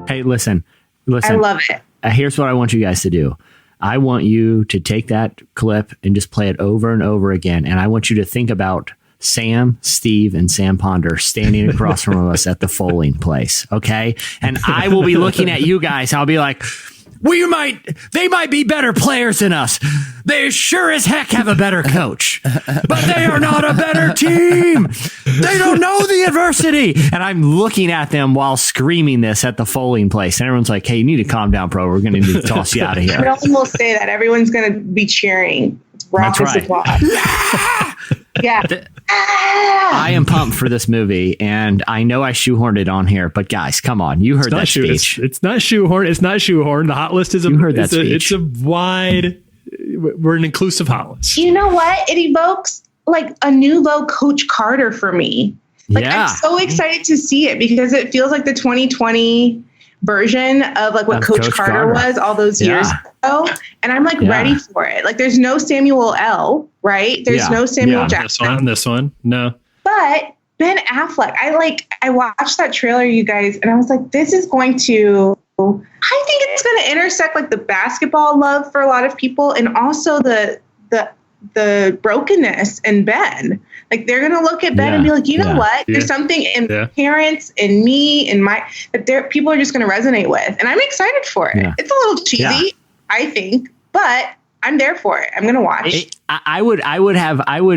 Speaker 3: Hey, listen.
Speaker 4: I love it.
Speaker 3: Here's what I want you guys to do. I want you to take that clip and just play it over and over again. And I want you to think about Sam, Steve, and Sam Ponder standing across from us at the Foaling place. Okay. And I will be looking at you guys. I'll be like, they might be better players than us. They sure as heck have a better coach, but they are not a better team. They don't know the adversity. And I'm looking at them while screaming this at the Foaling place. And everyone's like, hey, you need to calm down, pro. We're going to need to toss you out of here.
Speaker 4: No one will say that. Everyone's going to be cheering. Raucous applause. Yeah.
Speaker 3: I am pumped for this movie, and I know I shoehorned it on here, but guys, come on. You heard that speech.
Speaker 2: It's not shoehorned. It's not shoehorned. The hot list is it's a wide, we're an inclusive hot list.
Speaker 4: You know what? It evokes like a new low Coach Carter for me. Like I'm so excited to see it because it feels like the 2020 version of like what Coach Carter was all those years ago. And I'm like ready for it. Like there's no Samuel L., right? There's no Samuel Jackson.
Speaker 2: This one. No.
Speaker 4: But Ben Affleck, I watched that trailer, you guys, and I was like, this is going to, I think it's going to intersect like the basketball love for a lot of people and also the brokenness in Ben. Like they're going to look at Ben and be like, you know what? There's something in parents and me and that people are just going to resonate with. And I'm excited for it. Yeah. It's a little cheesy, I think, but I'm there for it. I'm going to watch.
Speaker 3: I would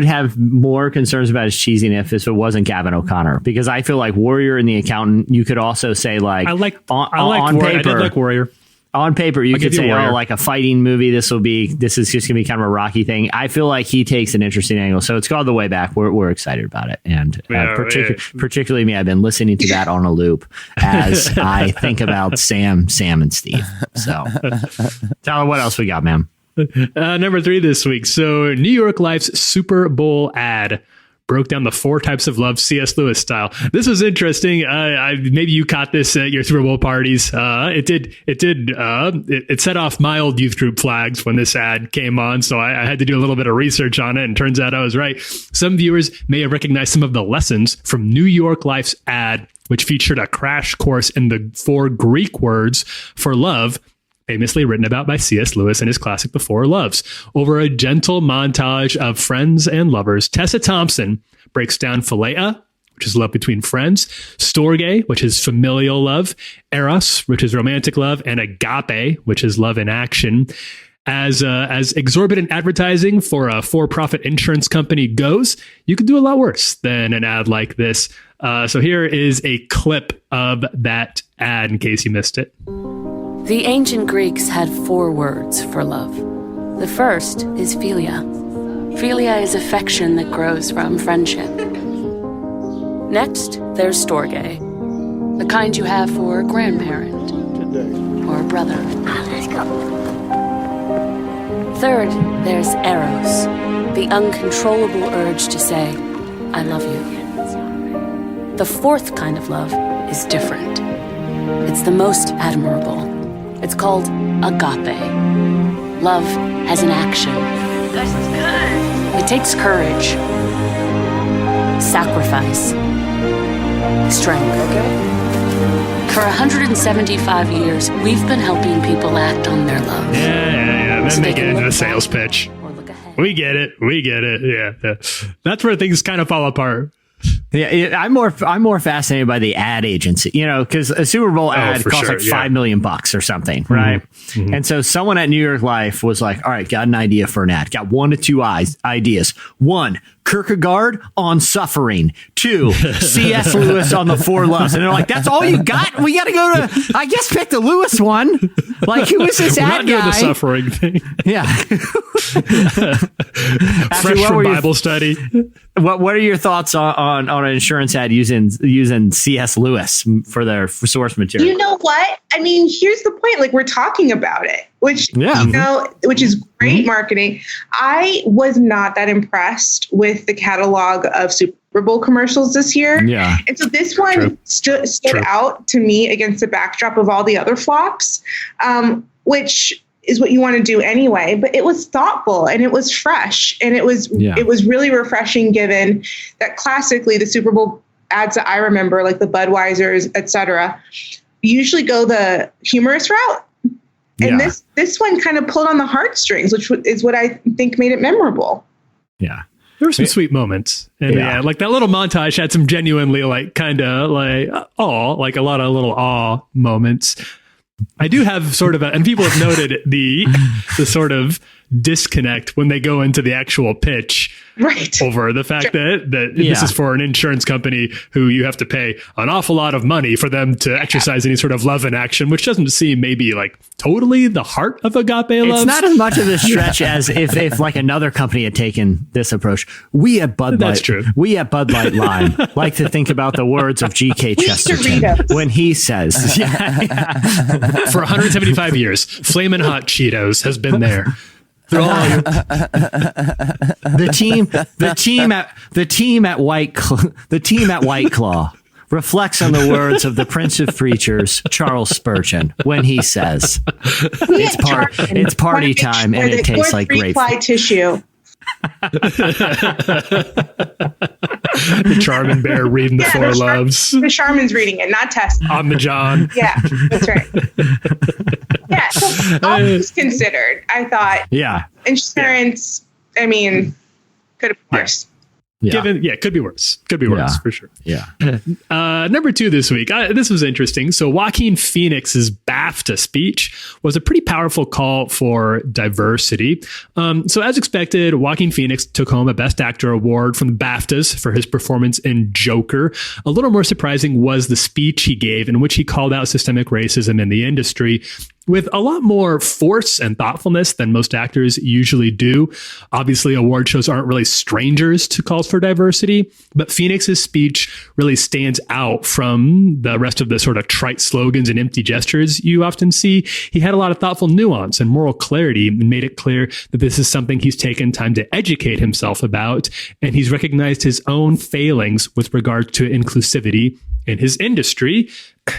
Speaker 3: have more concerns about his cheesiness if it wasn't Gavin O'Connor, because I feel like Warrior and the Accountant, you could also say like, on paper,
Speaker 2: I did like Warrior.
Speaker 3: On paper, you could say, like a fighting movie. This is just gonna be kind of a Rocky thing. I feel like he takes an interesting angle. So it's called The Way Back. We're excited about it. And particularly me, I've been listening to that on a loop as I think about Sam, and Steve. So Tyler, what else we got, man?
Speaker 2: Number 3 this week. So New York Life's Super Bowl ad broke down the 4 types of love, C.S. Lewis style. This was interesting. Maybe you caught this at your Super Bowl parties. It set off my old youth group flags when this ad came on. So I had to do a little bit of research on it, and turns out I was right. Some viewers may have recognized some of the lessons from New York Life's ad, which featured a crash course in the 4 Greek words for love, famously written about by C.S. Lewis in his classic The Four Loves. Over a gentle montage of friends and lovers, Tessa Thompson breaks down Philia, which is love between friends, Storge, which is familial love, Eros, which is romantic love, and Agape, which is love in action. As exorbitant advertising for a for-profit insurance company goes, you could do a lot worse than an ad like this. So here is a clip of that ad in case you missed it.
Speaker 13: The ancient Greeks had 4 words for love. The first is philia. Philia is affection that grows from friendship. Next, there's Storge, the kind you have for a grandparent or a brother. Let's go. Third, there's Eros, the uncontrollable urge to say, I love you. The fourth kind of love is different. It's the most admirable. It's called agape. Love has an action. This is good. It takes courage, sacrifice, strength. Okay. For 175 years, we've been helping people act on their love.
Speaker 2: Yeah. Then they get into the sales pitch. We get it. Yeah. That's where things kind of fall apart.
Speaker 3: Yeah, I'm more fascinated by the ad agency, because a Super Bowl ad costs like $5 million or something, right? Mm-hmm. And so someone at New York Life was like, all right, got an idea for an ad. Got 1 to 2 ideas. 1, Kierkegaard on suffering. 2, C.S. Lewis on the 4 loves. And they're like, that's all you got? We got to go to, I guess, pick the Lewis one. Like, who is this ad guy?
Speaker 2: We're not doing the suffering thing.
Speaker 3: Yeah.
Speaker 2: Fresh from Bible study.
Speaker 3: What are your thoughts on an insurance ad using C.S. Lewis for their source material?
Speaker 4: You know what? I mean, here's the point. Like, we're talking about it, which which is great marketing. I was not that impressed with the catalog of Super Bowl commercials this year.
Speaker 3: Yeah.
Speaker 4: And so this one stood out to me against the backdrop of all the other flops, which is what you want to do anyway. But it was thoughtful and it was fresh and it was really refreshing, given that classically the Super Bowl ads that I remember, like the Budweisers, et cetera, usually go the humorous route. And this one kind of pulled on the heartstrings, which is what I think made it memorable.
Speaker 3: Yeah.
Speaker 2: There were some sweet moments. And like that little montage had some genuinely like kind of like like a lot of little awe moments. I do have sort of and people have noted the sort of disconnect when they go into the actual pitch over the fact that this is for an insurance company who you have to pay an awful lot of money for them to exercise any sort of love in action, which doesn't seem maybe like totally the heart of agape love.
Speaker 3: It's not as much of a stretch as if like another company had taken this approach. We at Bud Light,
Speaker 2: that's true.
Speaker 3: We at Bud Light Lime like to think about the words of G.K. Chesterton when he says,
Speaker 2: for 175 years, Flamin' Hot Cheetos has been there.
Speaker 3: The team at White Claw reflects on the words of the Prince of Preachers, Charles Spurgeon, when he says, "It's party time and it tastes like grapefruit."
Speaker 4: Tissue.
Speaker 2: The Charmin Bear reading the Four Loves.
Speaker 4: The Charmin's reading it, not Tess.
Speaker 2: On the John.
Speaker 4: Yeah, that's right. Yeah, so all things considered, I thought insurance, I mean, could have been worse.
Speaker 2: Could be worse. Could be worse for sure.
Speaker 3: Yeah.
Speaker 2: Number 2 this week. This was interesting. So Joaquin Phoenix's BAFTA speech was a pretty powerful call for diversity. So as expected, Joaquin Phoenix took home a Best Actor award from the BAFTAs for his performance in Joker. A little more surprising was the speech he gave in which he called out systemic racism in the industry with a lot more force and thoughtfulness than most actors usually do. Obviously, award shows aren't really strangers to calls for diversity, but Phoenix's speech really stands out from the rest of the sort of trite slogans and empty gestures you often see. He had a lot of thoughtful nuance and moral clarity and made it clear that this is something he's taken time to educate himself about, and he's recognized his own failings with regard to inclusivity in his industry.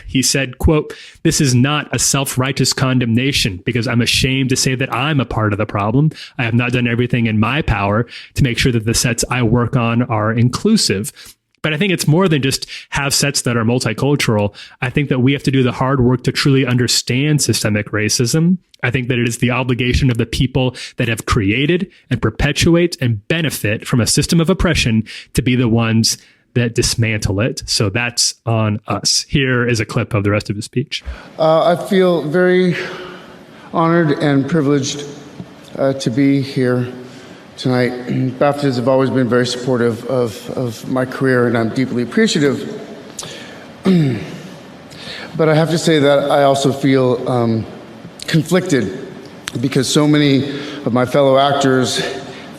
Speaker 2: He said, quote, "This is not a self-righteous condemnation because I'm ashamed to say that I'm a part of the problem. I have not done everything in my power to make sure that the sets I work on are inclusive." But I think it's more than just have sets that are multicultural. I think that we have to do the hard work to truly understand systemic racism. I think that it is the obligation of the people that have created and perpetuate and benefit from a system of oppression to be the ones that dismantle it. So that's on us. Here is a clip of the rest of his speech.
Speaker 14: I feel very honored and privileged to be here tonight. BAFTAs have always been very supportive of my career, and I'm deeply appreciative. But I have to say that I also feel conflicted because so many of my fellow actors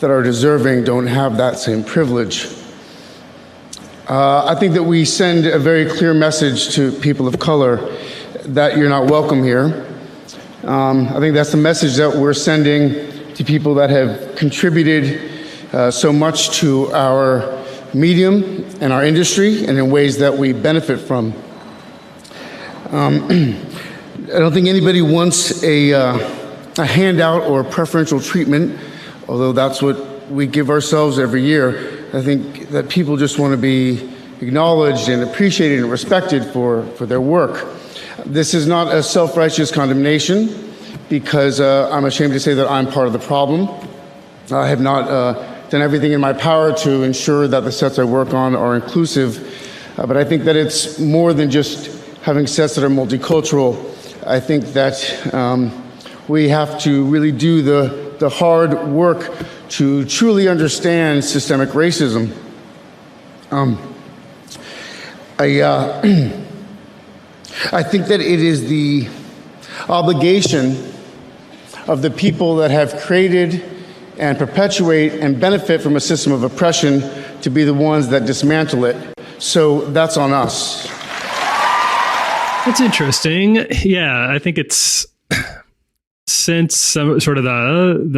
Speaker 14: that are deserving don't have that same privilege. I think that we send a very clear message to people of color that you're not welcome here. I think that's the message that we're sending to people that have contributed so much to our medium and our industry and in ways that we benefit from. I don't think anybody wants a handout or preferential treatment, although that's what we give ourselves every year. I think that people just want to be acknowledged and appreciated and respected for their work. This is not a self-righteous condemnation, because I'm ashamed to say that I'm part of the problem. I have not done everything in my power to ensure that the sets I work on are inclusive, but I think that it's more than just having sets that are multicultural. I think that we have to really do the hard work to truly understand systemic racism. I think that it is the obligation of the people that have created and perpetuate and benefit from a system of oppression to be the ones that dismantle it. So that's on us.
Speaker 2: That's interesting. Yeah, I think it's since some sort of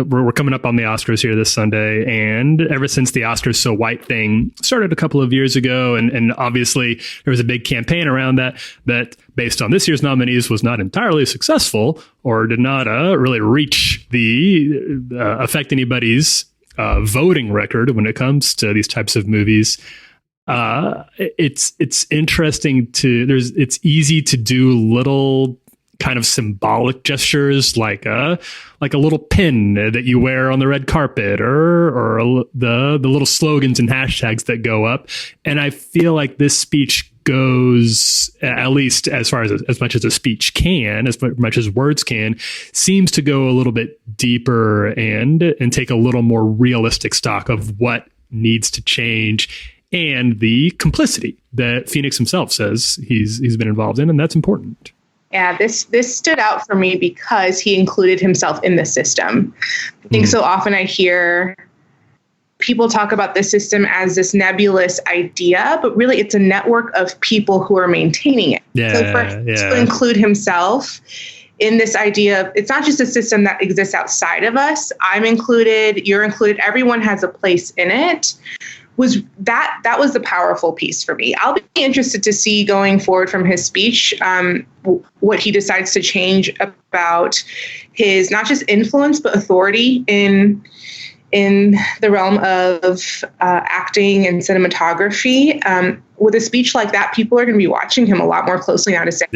Speaker 2: we're coming up on the Oscars here this Sunday, and ever since the Oscars So White thing started a couple of years ago, and obviously there was a big campaign around that based on this year's nominees was not entirely successful or did not really reach affect anybody's voting record when it comes to these types of movies. It's interesting it's easy to do little kind of symbolic gestures like a little pin that you wear on the red carpet or the little slogans and hashtags that go up. And I feel like this speech goes, at least as far as much as a speech can, as much as words can, seems to go a little bit deeper and take a little more realistic stock of what needs to change and the complicity that Phoenix himself says he's been involved in, and that's important.
Speaker 4: Yeah, this stood out for me because he included himself in the system. I think so often I hear people talk about the system as this nebulous idea, but really it's a network of people who are maintaining it.
Speaker 2: Yeah,
Speaker 4: so for him to include himself in this idea of, it's not just a system that exists outside of us. I'm included, you're included, everyone has a place in it. That was the powerful piece for me. I'll be interested to see going forward from his speech what he decides to change about his not just influence but authority in the realm of acting and cinematography. With a speech like that, people are going to be watching him a lot more closely now to say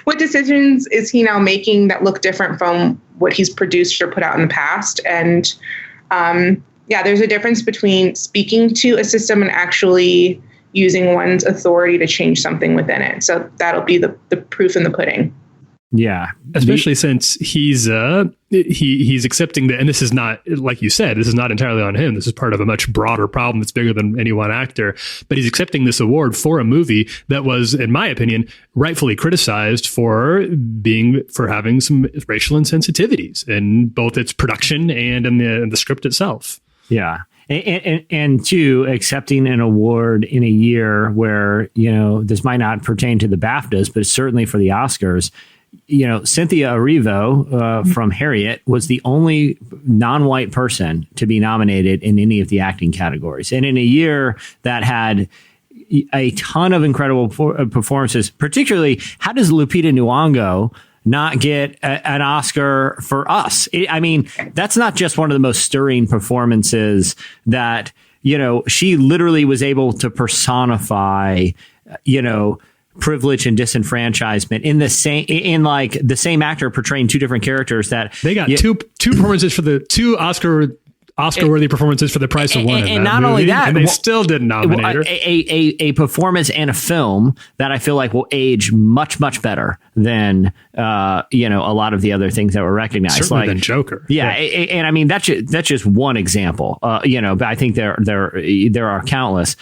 Speaker 4: what decisions is he now making that look different from what he's produced or put out in the past. And there's a difference between speaking to a system and actually using one's authority to change something within it. So that'll be the proof in the pudding.
Speaker 3: Yeah.
Speaker 2: Especially since he's accepting that, and this is not, like you said, this is not entirely on him. This is part of a much broader problem that's bigger than any one actor. But he's accepting this award for a movie that was, in my opinion, rightfully criticized for having some racial insensitivities in both its production and in the script itself.
Speaker 3: Yeah. And two, accepting an award in a year where, this might not pertain to the BAFTAs, but certainly for the Oscars, Cynthia Erivo from Harriet was the only non-white person to be nominated in any of the acting categories. And in a year that had a ton of incredible performances, particularly, how does Lupita Nyong'o not get an Oscar for Us? That's not just one of the most stirring performances that, she literally was able to personify, privilege and disenfranchisement in the same actor portraying two different characters that
Speaker 2: they got two performances for the two Oscar-worthy performances for the price of one.
Speaker 3: And not only that,
Speaker 2: and they still didn't nominate her.
Speaker 3: A performance and a film that I feel like will age much, much better than a lot of the other things that were recognized.
Speaker 2: Certainly than Joker.
Speaker 3: Yeah, and that's just one example. But I think there are countless.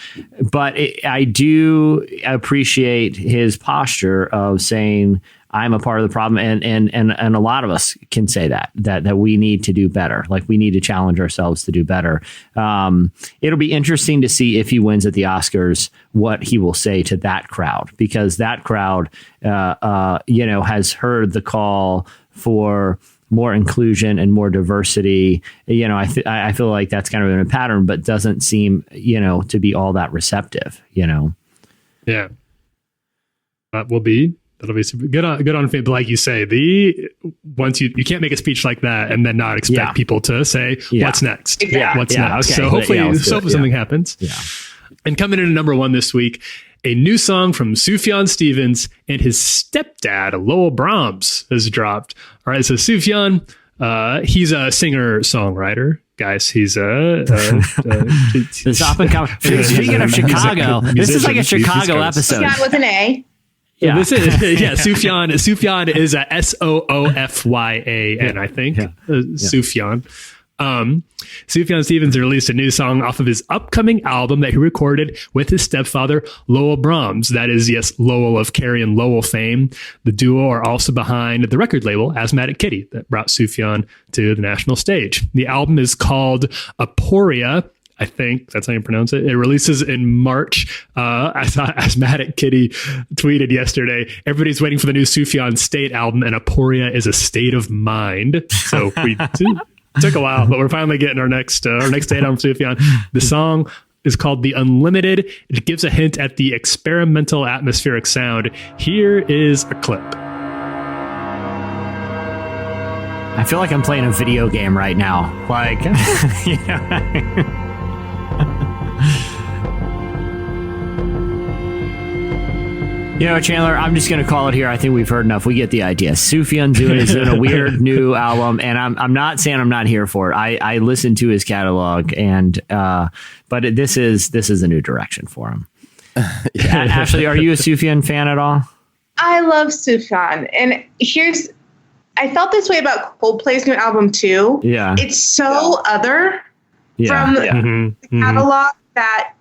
Speaker 3: But I do appreciate his posture of saying, I'm a part of the problem. And a lot of us can say that we need to do better. Like we need to challenge ourselves to do better. It'll be interesting to see if he wins at the Oscars, what he will say to that crowd, because that crowd, has heard the call for more inclusion and more diversity. I feel like that's kind of in a pattern, but doesn't seem, to be all that receptive,
Speaker 2: Yeah. That'll be super good on Fame. But like you say, once you can't make a speech like that and then not expect people to say, what's next? What's next? Okay. So hopefully something happens. Yeah. And coming in at number 1 this week, a new song from Sufjan Stevens and his stepdad, Lowell Brahms, has dropped. All right, so Sufjan, he's a singer-songwriter. Guys, he's
Speaker 3: this up and coming. Speaking of Chicago, this is like a Chicago episode.
Speaker 4: Sufjan with an A.
Speaker 2: Yeah, this is Sufjan. Sufjan is a Soofyan, I think. Sufjan. Sufjan Stevens released a new song off of his upcoming album that he recorded with his stepfather, Lowell Brahms. That is, yes, Lowell of Carrie and Lowell fame. The duo are also behind the record label Asthmatic Kitty that brought Sufjan to the national stage. The album is called Aporia. I think that's how you pronounce it. It releases in March. I saw Asthmatic Kitty tweeted yesterday, everybody's waiting for the new Sufjan State album, and Aporia is a state of mind. So we took a while, but we're finally getting our next state album, Sufjan. The song is called The Unlimited. It gives a hint at the experimental atmospheric sound. Here is a clip.
Speaker 3: I feel like I'm playing a video game right now. Like, Chandler, I'm just going to call it here. I think we've heard enough. We get the idea. Sufjan's doing a weird new album, and I'm not saying I'm not here for it. I listened to his catalog, and but this is a new direction for him. Ashlee, are you a Sufjan fan at all?
Speaker 4: I love Sufjan, and I felt this way about Coldplay's new album too.
Speaker 3: Yeah,
Speaker 4: it's so other from the catalog that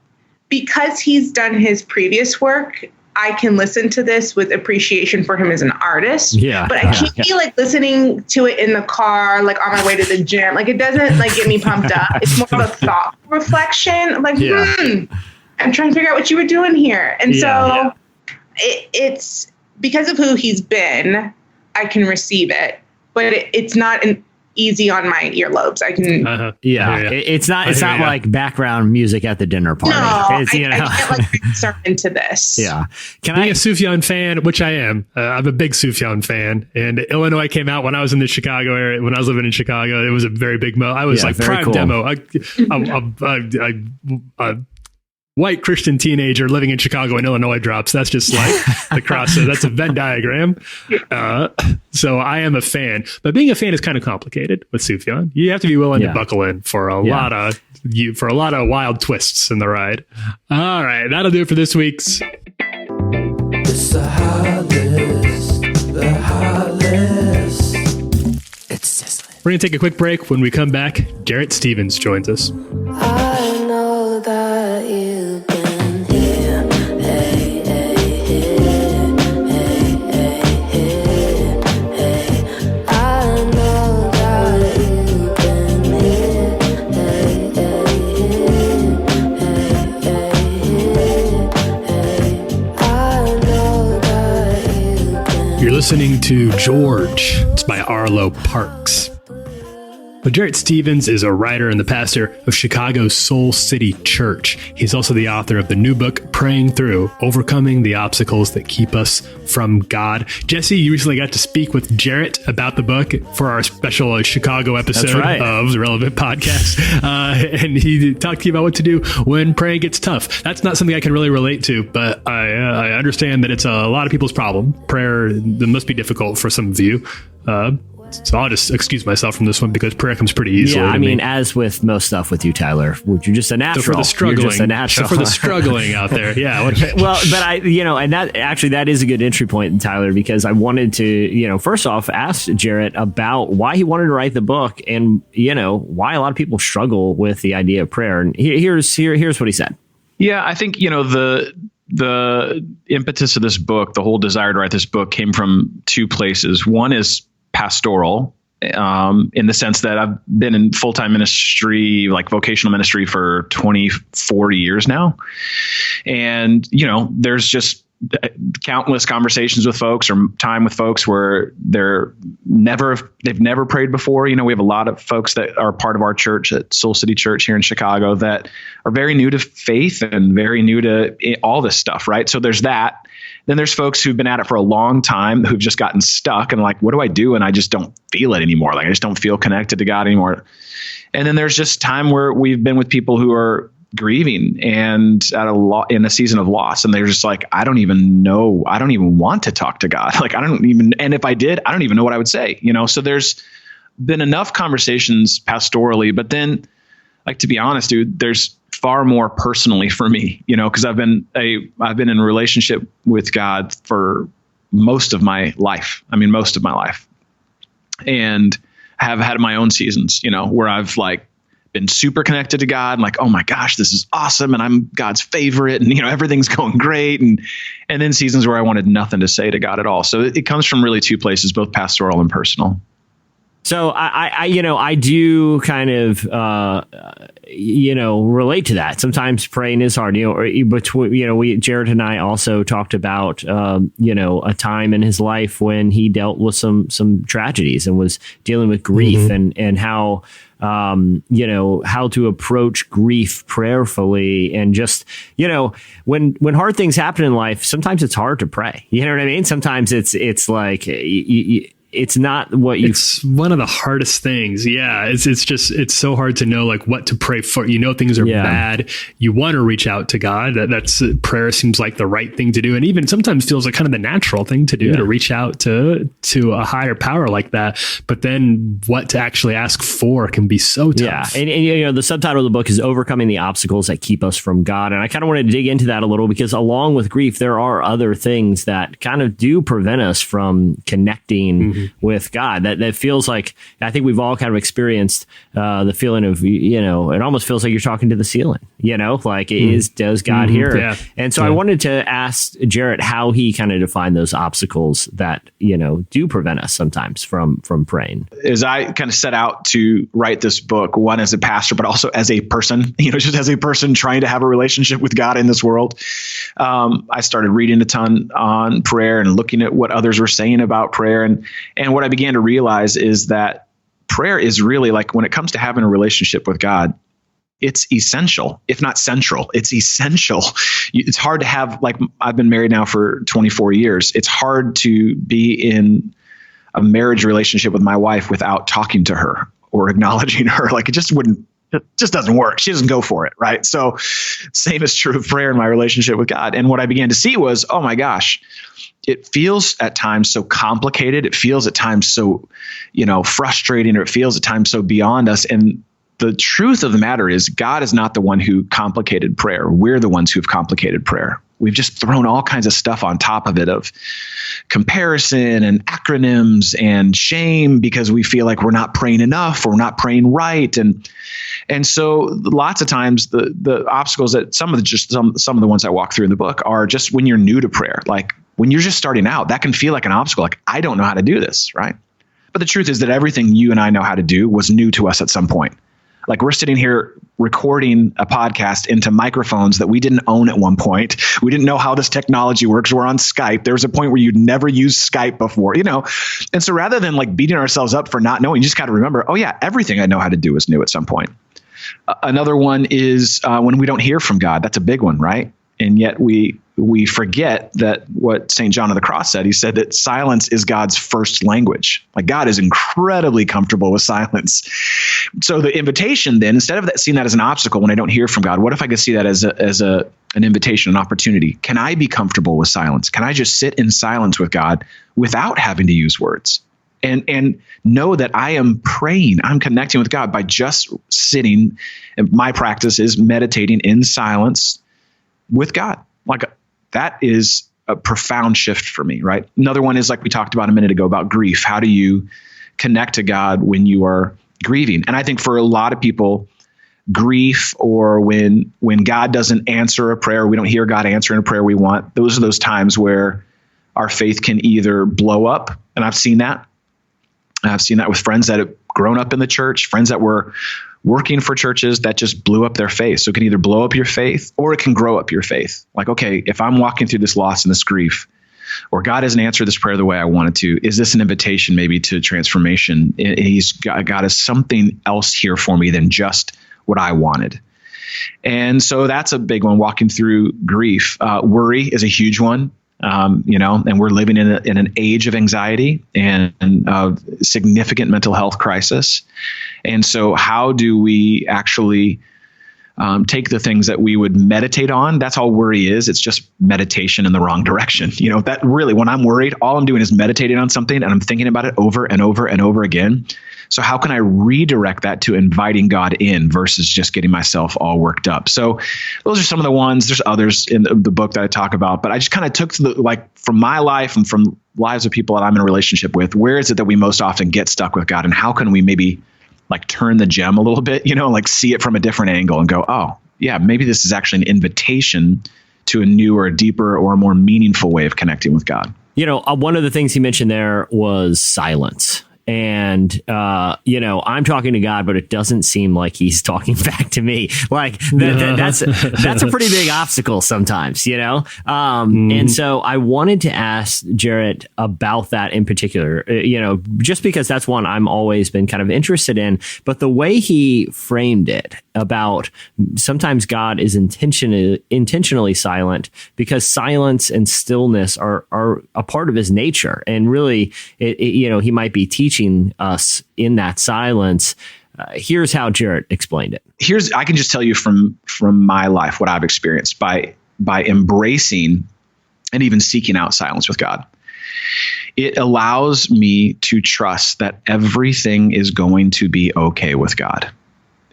Speaker 4: because he's done his previous work, I can listen to this with appreciation for him as an artist.
Speaker 3: Yeah.
Speaker 4: But I can't be like listening to it in the car, like on my way to the gym. Like it doesn't like get me pumped up. It's more of a thought reflection. I'm like, I'm trying to figure out what you were doing here. And so it's because of who he's been, I can receive it, but it's not easy on my earlobes. I can.
Speaker 3: It's not like background music at the dinner party.
Speaker 4: No, I can't like start into this.
Speaker 3: Yeah.
Speaker 2: Being a Sufjan fan, which I am, I'm a big Sufjan fan, and Illinois came out when I was in the Chicago area. When I was living in Chicago, it was a very big I was like prime cool. demo. A white Christian teenager living in Chicago and Illinois drops. That's just like the cross. That's a Venn diagram. So I am a fan, but being a fan is kind of complicated with Sufjan. You have to be willing to buckle in for a lot of wild twists in the ride. All right, that'll do it for this week's.
Speaker 6: It's the hot list. The hot list. It's sizzling.
Speaker 2: We're gonna take a quick break. When we come back, Jarrett Stevens joins us.
Speaker 6: I know that you've been here. Hey, hey, hey, hey, hey, hey, hey. I know that you've been here. Hey, hey, hey, hey, hey, I know that you've been.
Speaker 2: You're listening to George. It's by Arlo Parks. But Jarrett Stevens is a writer and the pastor of Chicago's Soul City Church. He's also the author of the new book, Praying Through, Overcoming the Obstacles That Keep Us from God. Jesse, you recently got to speak with Jarrett about the book for our special Chicago episode of the Relevant Podcast. And he talked to you about what to do when praying gets tough. That's not something I can really relate to, but I understand that it's a lot of people's problem. Prayer must be difficult for some of you. So I'll just excuse myself from this one because prayer comes pretty easily.
Speaker 3: Yeah, I mean,
Speaker 2: me.
Speaker 3: As with most stuff with you, Tyler, you're just a natural.
Speaker 2: So for the struggling,
Speaker 3: you're just a natural.
Speaker 2: So for the struggling out there, yeah.
Speaker 3: Well, but and that is a good entry point, Tyler, because I wanted to, first off, ask Jarrett about why he wanted to write the book and, why a lot of people struggle with the idea of prayer. And here's what he said.
Speaker 15: Yeah, I think, the impetus of this book, the whole desire to write this book, came from two places. One is pastoral, in the sense that I've been in full-time ministry, like vocational ministry, for 40 years now. And, there's just countless conversations with folks or time with folks where they've never prayed before. We have a lot of folks that are part of our church at Soul City Church here in Chicago that are very new to faith and very new to all this stuff, right? So there's that. Then there's folks who've been at it for a long time who've just gotten stuck and like, what do I do? And I just don't feel it anymore. Like I just don't feel connected to God anymore. And then there's just time where we've been with people who are grieving and in a season of loss. And they're just like, I don't even know. I don't even want to talk to God. Like, and if I did, I don't even know what I would say, So there's been enough conversations pastorally, but then, like, to be honest, dude, there's far more personally for me, because I've been in a relationship with God for most of my life. And have had my own seasons, where I've been super connected to God and like, oh my gosh, this is awesome. And I'm God's favorite and, everything's going great. And then seasons where I wanted nothing to say to God at all. So it comes from really two places, both pastoral and personal.
Speaker 3: So I do kind of, relate to that. Sometimes praying is hard, Jarrett and I also talked about, a time in his life when he dealt with some tragedies and was dealing with grief and how, how to approach grief prayerfully. And just, when hard things happen in life, sometimes it's hard to pray. You know what I mean? Sometimes it's like, it's not what you.
Speaker 2: It's one of the hardest things. Yeah, it's so hard to know what to pray for. Things are bad. You want to reach out to God. That's prayer seems like the right thing to do, and even sometimes feels like kind of the natural thing to do to reach out to a higher power like that. But then what to actually ask for can be so tough.
Speaker 3: Yeah, and the subtitle of the book is "Overcoming the Obstacles That Keep Us from God," and I kind of want to dig into that a little because along with grief, there are other things that kind of do prevent us from connecting with God. That feels like, I think we've all kind of experienced the feeling of, it almost feels like you're talking to the ceiling, does God hear?
Speaker 2: Yeah.
Speaker 3: And so I wanted to ask Jarrett how he kind of defined those obstacles that, do prevent us sometimes from praying.
Speaker 15: As I kind of set out to write this book, one as a pastor, but also as a person, just as a person trying to have a relationship with God in this world, I started reading a ton on prayer and looking at what others were saying about prayer. And what I began to realize is that prayer is really, when it comes to having a relationship with God, it's essential, if not central. It's essential. It's hard to have, I've been married now for 24 years. It's hard to be in a marriage relationship with my wife without talking to her or acknowledging her. It just doesn't work. She doesn't go for it. Right. So same is true of prayer in my relationship with God. And what I began to see was, oh my gosh, it feels at times so complicated. It feels at times so, frustrating, or it feels at times so beyond us. And the truth of the matter is God is not the one who complicated prayer. We're the ones who've complicated prayer. We've just thrown all kinds of stuff on top of it, of comparison and acronyms and shame because we feel like we're not praying enough or we're not praying right. And so lots of times the obstacles that some of the ones I walk through in the book are just when you're new to prayer. When you're just starting out, that can feel like an obstacle. I don't know how to do this, right? But the truth is that everything you and I know how to do was new to us at some point. We're sitting here recording a podcast into microphones that we didn't own at one point. We didn't know how this technology works. We're on Skype. There was a point where you'd never used Skype before, And so rather than beating ourselves up for not knowing, you just got to remember, oh yeah, everything I know how to do is new at some point. Another one is when we don't hear from God. That's a big one, right? And yet we forget that what St. John of the Cross said. He said that silence is God's first language. God is incredibly comfortable with silence. So the invitation then, instead of seeing that as an obstacle when I don't hear from God, what if I could see that as an invitation, an opportunity? Can I be comfortable with silence? Can I just sit in silence with God without having to use words? And know that I am praying, I'm connecting with God by just sitting. And my practice is meditating in silence with God. That is a profound shift for me, right? Another one is we talked about a minute ago about grief. How do you connect to God when you are grieving? And I think for a lot of people, grief or when God doesn't answer a prayer, we don't hear God answering a prayer we want. Those are those times where our faith can either blow up. And I've seen that. I've seen that with friends that have grown up in the church, friends that were working for churches that just blew up their faith. So it can either blow up your faith or it can grow up your faith. Like, okay, if I'm walking through this loss and this grief, or God hasn't answered this prayer the way I wanted to, is this an invitation maybe to transformation? God has something else here for me than just what I wanted. And so that's a big one, walking through grief. Worry is a huge one. And we're living in an age of anxiety and significant mental health crisis. And so how do we actually take the things that we would meditate on? That's all worry is. It's just meditation in the wrong direction. That really, when I'm worried, all I'm doing is meditating on something and I'm thinking about it over and over and over again. So how can I redirect that to inviting God in versus just getting myself all worked up? So those are some of the ones. There's others in the book that I talk about, but I just kind of took from my life and from lives of people that I'm in a relationship with, where is it that we most often get stuck with God, and how can we maybe turn the gem a little bit, see it from a different angle and go, oh yeah, maybe this is actually an invitation to a new or a deeper or a more meaningful way of connecting with God.
Speaker 3: One of the things he mentioned there was silence. And, I'm talking to God, but it doesn't seem like he's talking back to me. That's a pretty big obstacle sometimes, And so I wanted to ask Jarrett about that in particular, just because that's one I'm always been kind of interested in. But the way he framed it about sometimes God is intentionally silent because silence and stillness are a part of his nature. And really, he might be teaching us in that silence. Here's how Jarrett explained it.
Speaker 15: I can just tell you from my life what I've experienced by embracing and even seeking out silence with God. It allows me to trust that everything is going to be okay with God.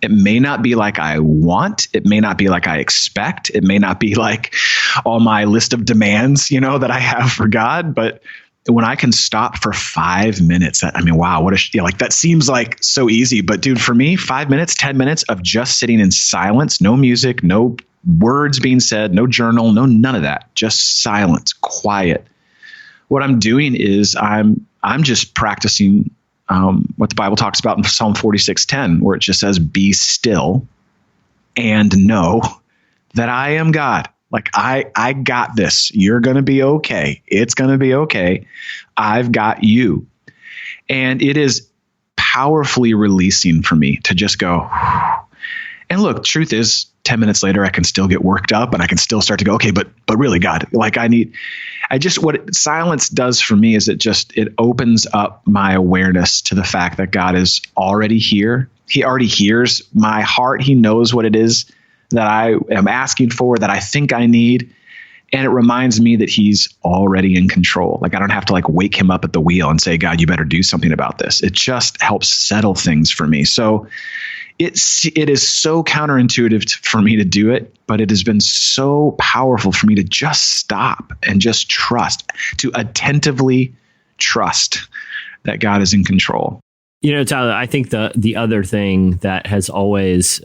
Speaker 15: It may not be like I want. It may not be like I expect. It may not be like all my list of demands, that I have for God, but when I can stop for 5 minutes, wow, that seems like so easy. But dude, for me, 5 minutes, 10 minutes of just sitting in silence, no music, no words being said, no journal, none of that, just silence, quiet. What I'm doing is I'm just practicing what the Bible talks about in Psalm 46:10, where it just says, be still and know that I am God. I got this. You're going to be okay. It's going to be okay. I've got you. And it is powerfully releasing for me to just go. And look, truth is 10 minutes later, I can still get worked up and I can still start to go, okay, but really God, what silence does for me is it opens up my awareness to the fact that God is already here. He already hears my heart. He knows what it is that I am asking for, that I think I need. And it reminds me that he's already in control. I don't have to wake him up at the wheel and say, God, you better do something about this. It just helps settle things for me. So it is so counterintuitive for me to do it, but it has been so powerful for me to just stop and just trust, to attentively trust that God is in control.
Speaker 3: Tyler, I think the other thing that has always,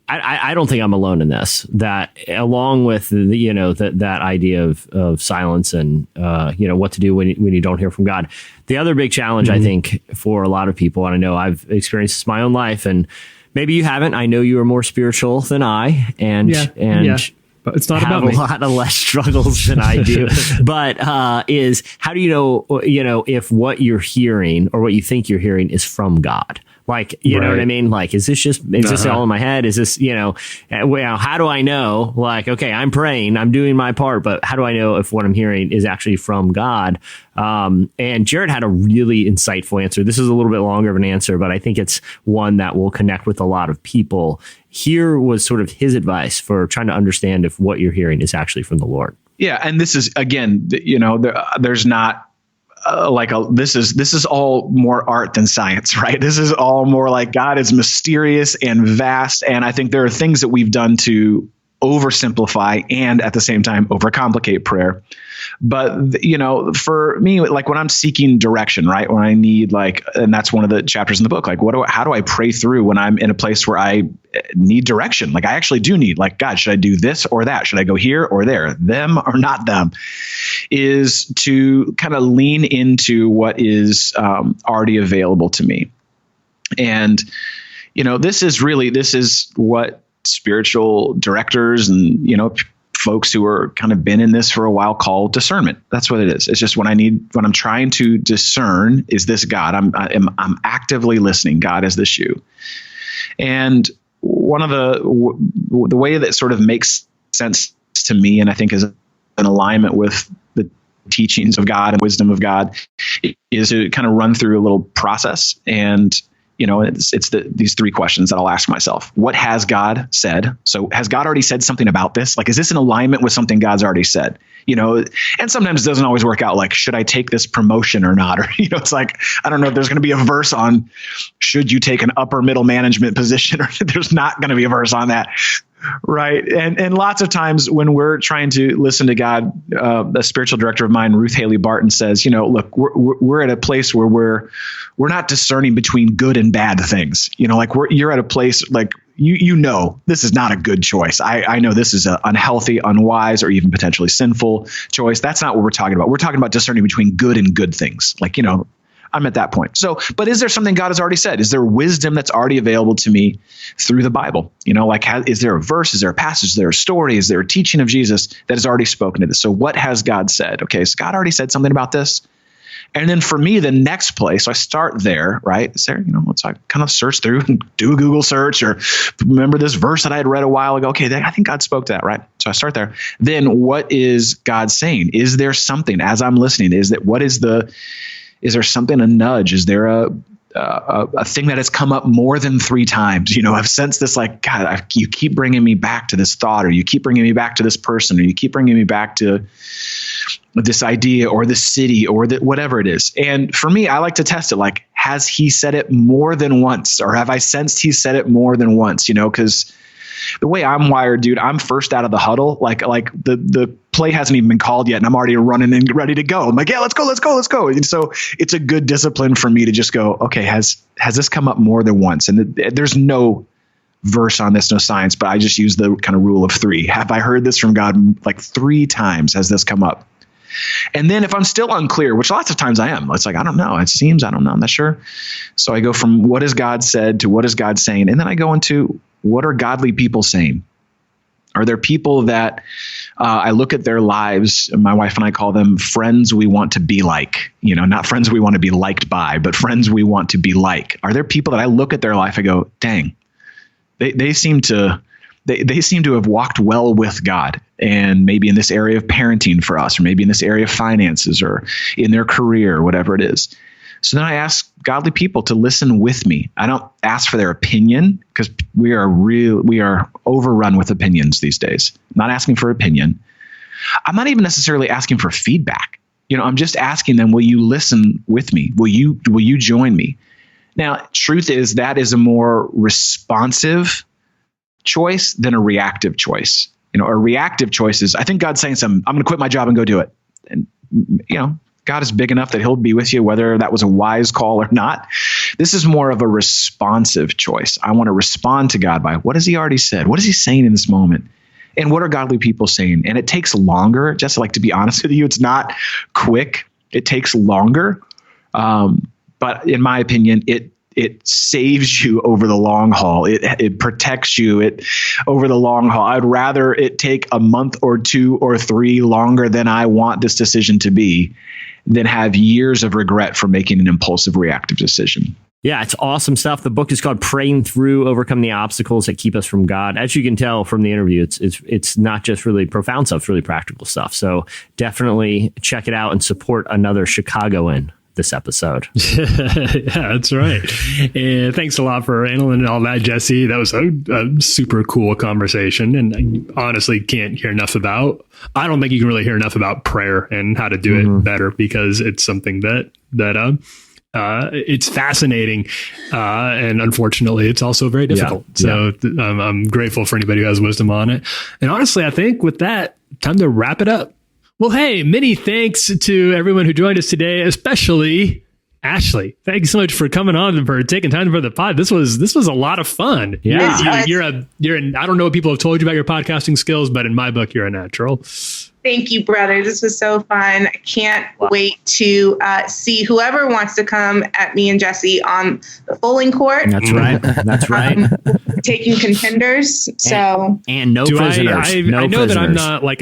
Speaker 3: I don't think I'm alone in this, that along with that idea of silence and what to do when you don't hear from God. The other big challenge, I think, for a lot of people, and I know I've experienced this in my own life, and maybe you haven't. I know you are more spiritual than I, and
Speaker 2: but it's not
Speaker 3: have
Speaker 2: about me.
Speaker 3: A lot of less struggles than I do. But is how do you know if what you're hearing or what you think you're hearing is from God? You know what I mean? Is this all in my head? Is this, how do I know? Okay, I'm praying, I'm doing my part, but how do I know if what I'm hearing is actually from God? And Jarrett had a really insightful answer. This is a little bit longer of an answer, but I think it's one that will connect with a lot of people. Here was sort of his advice for trying to understand if what you're hearing is actually from the Lord.
Speaker 15: Yeah. And this is, again, there's not, this is all more art than science, right? This is all more God is mysterious and vast. And I think there are things that we've done to oversimplify and at the same time overcomplicate prayer. But, you know, for me, like when I'm seeking direction, right, when I need and that's one of the chapters in the book, like how do I pray through when I'm in a place where I need direction? Like I actually do need, like, God, should I do this or that? Should I go here or there? Them or not them? Is to kind of lean into what is already available to me. And, you know, this is what spiritual directors and, you know, folks who are kind of been in this for a while call discernment. That's what it is. It's just when I'm trying to discern, is this God? I'm actively listening. God, is this you? And one of the way that sort of makes sense to me, and I think is in alignment with the teachings of God and wisdom of God, is to kind of run through a little process. And you know, it's these three questions that I'll ask myself. What has God said? So has God already said something about this? Like, is this in alignment with something God's already said? You know, and sometimes it doesn't always work out. Like, should I take this promotion or not? Or, you know, it's like, I don't know if there's going to be a verse on, should you take an upper middle management position? Or there's not going to be a verse on that. Right. And lots of times when we're trying to listen to God, a spiritual director of mine, Ruth Haley Barton, says, you know, look, we're at a place where we're not discerning between good and bad things. You know, like you're at a place like, you know, this is not a good choice. I know this is an unhealthy, unwise, or even potentially sinful choice. That's not what we're talking about. We're talking about discerning between good and good things. Like, you know, I'm at that point. So, but is there something God has already said? Is there wisdom that's already available to me through the Bible? You know, like, is there a verse? Is there a passage? Is there a story? Is there a teaching of Jesus that has already spoken to this? So what has God said? Okay, so God already said something about this. And then for me, the next place, so I start there, right? So, you know, I kind of search through and do a Google search or remember this verse that I had read a while ago. Okay, I think God spoke to that, right? So I start there. Then what is God saying? Is there something as I'm listening? Is there something, a nudge? Is there a thing that has come up more than 3 times? You know, I've sensed this, like, God, you keep bringing me back to this thought, or you keep bringing me back to this person, or you keep bringing me back to this idea or this city or whatever it is. And for me, I like to test it. Like, has he said it more than once, or have I sensed he said it more than once? You know, because the way I'm wired, dude, I'm first out of the huddle. Like the play hasn't even been called yet, and I'm already running and ready to go. I'm like, yeah, let's go. And so it's a good discipline for me to just go, okay, has this come up more than once? And there's no verse on this, no science, but I just use the kind of rule of 3. Have I heard this from God like 3 times? Has this come up? And then if I'm still unclear, which lots of times I am, it's like, I don't know. It seems, I don't know. I'm not sure. So I go from what has God said to what is God saying? And then I go into, what are godly people saying? Are there people that I look at their lives, my wife and I call them friends we want to be like, you know, not friends we want to be liked by, but friends we want to be like. Are there people that I look at their life and go, dang, they seem to have walked well with God, and maybe in this area of parenting for us, or maybe in this area of finances, or in their career, or whatever it is. So then I ask godly people to listen with me. I don't ask for their opinion, because we are overrun with opinions these days. I'm not asking for opinion. I'm not even necessarily asking for feedback. You know, I'm just asking them, will you listen with me? Will you join me? Now, truth is that is a more responsive choice than a reactive choice. You know, a reactive choice is, I think God's saying something, I'm going to quit my job and go do it. And, you know, God is big enough that he'll be with you, whether that was a wise call or not. This is more of a responsive choice. I want to respond to God by, what has he already said? What is he saying in this moment? And what are godly people saying? And it takes longer, just like, to be honest with you, it's not quick. It takes longer. But in my opinion, it saves you over the long haul. It protects you over the long haul. I'd rather it take a month or 2 or 3 longer than I want this decision to be than have years of regret for making an impulsive, reactive decision.
Speaker 3: Yeah, it's awesome stuff. The book is called Praying Through, Overcome the Obstacles That Keep Us from God. As you can tell from the interview, it's not just really profound stuff, it's really practical stuff. So definitely check it out and support another Chicagoan this episode.
Speaker 2: Yeah, that's right. And thanks a lot for handling all that, Jesse. That was a super cool conversation, and I honestly can't hear enough about. I don't think you can really hear enough about prayer and how to do it better, because it's something that it's fascinating. And unfortunately, it's also very difficult. So I'm grateful for anybody who has wisdom on it. And honestly, I think with that, time to wrap it up. Well, hey, many thanks to everyone who joined us today, especially Ashlee. Thank you so much for coming on and for taking time for the pod. This was a lot of fun.
Speaker 3: Yeah.
Speaker 2: You're I don't know what people have told you about your podcasting skills, but in my book, you're a natural.
Speaker 4: Thank you, brother. This was so fun. I can't wait to see whoever wants to come at me and Jesse on the bowling court.
Speaker 3: That's right. That's right.
Speaker 4: Taking contenders. So
Speaker 3: and no prisoners.
Speaker 2: I know that I'm not like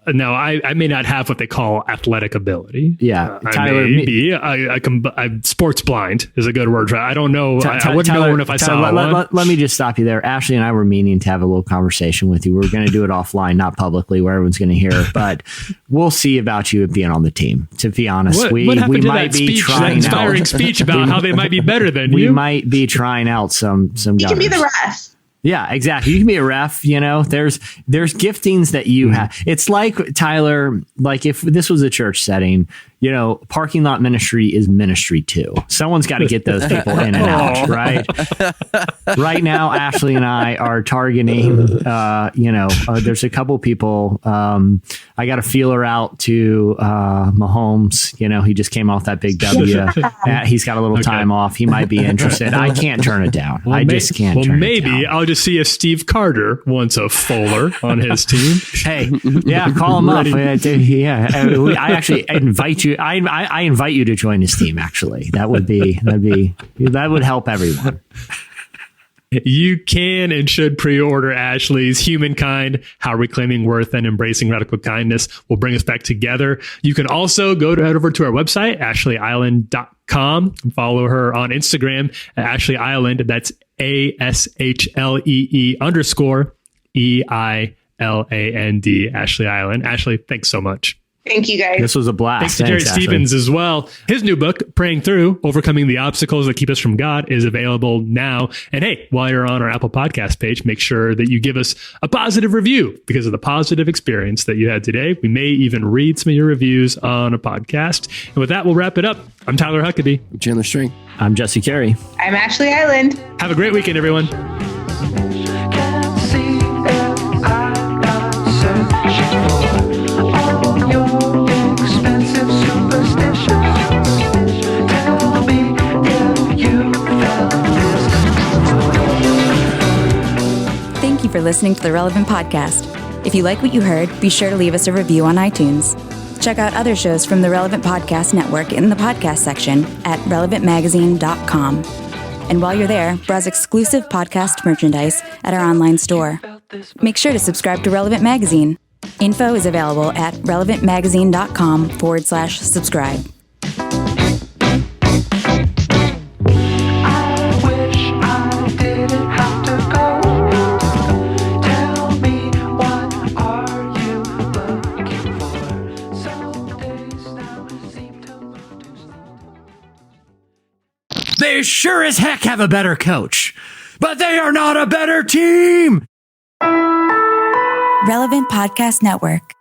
Speaker 2: no, I may not have what they call athletic ability.
Speaker 3: Yeah.
Speaker 2: Tyler, I may be. I'm sports blind is a good word for it. I don't know. I wouldn't know if I saw one.
Speaker 3: Let me just stop you there. Ashlee and I were meaning to have a little conversation with you. We were going to do it offline, not publicly where everyone's going to hear it, but we'll see about you being on the team. To be honest,
Speaker 2: what
Speaker 3: we
Speaker 2: happened to
Speaker 3: might
Speaker 2: that
Speaker 3: be
Speaker 2: speech,
Speaker 3: trying
Speaker 2: that inspiring speech about how they might be better than you.
Speaker 3: We might be trying out some
Speaker 4: you can be the ref.
Speaker 3: Yeah, exactly. You can be a ref, there's giftings that you have. It's like, Tyler, like if this was a church setting, parking lot ministry is ministry too. Someone's got to get those people in and out, right? Right now, Ashlee and I are targeting, there's a couple people. I got a feeler out to Mahomes. He just came off that big W. He's got a little time off. He might be interested. I can't turn it down. I just can't turn it down.
Speaker 2: Maybe I'll just see if Steve Carter wants a Fuller on his team.
Speaker 3: Hey, yeah, call him up. Yeah, I actually invite you. I invite you to join his team. Actually, that would help everyone.
Speaker 2: You can and should pre-order Ashlee's Humankind, How Reclaiming Worth and Embracing Radical Kindness Will Bring Us Back Together. You can also head over to our website, ashleeeiland.com, and follow her on Instagram at Ashlee Eiland. That's ASHLEE_EILAND, Ashlee Eiland. Ashlee, thanks so much.
Speaker 4: Thank you, guys.
Speaker 3: This was a blast.
Speaker 2: Thanks to Jarrett Stevens as well. His new book, Praying Through, Overcoming the Obstacles That Keep Us From God, is available now. And hey, while you're on our Apple Podcast page, make sure that you give us a positive review because of the positive experience that you had today. We may even read some of your reviews on a podcast. And with that, we'll wrap it up. I'm Tyler Huckabee.
Speaker 5: I'm Chandler String.
Speaker 3: I'm Jesse Carey.
Speaker 4: I'm Ashlee Eiland.
Speaker 2: Have a great weekend, everyone.
Speaker 16: Thank you for listening to the Relevant Podcast. If you like what you heard, be sure to leave us a review on iTunes. Check out other shows from the Relevant Podcast Network in the podcast section at relevantmagazine.com. And while you're there, browse exclusive podcast merchandise at our online store. Make sure to subscribe to Relevant Magazine. Info is available at relevantmagazine.com/subscribe.
Speaker 3: They sure as heck have a better coach, but they are not a better team.
Speaker 16: Relevant Podcast Network.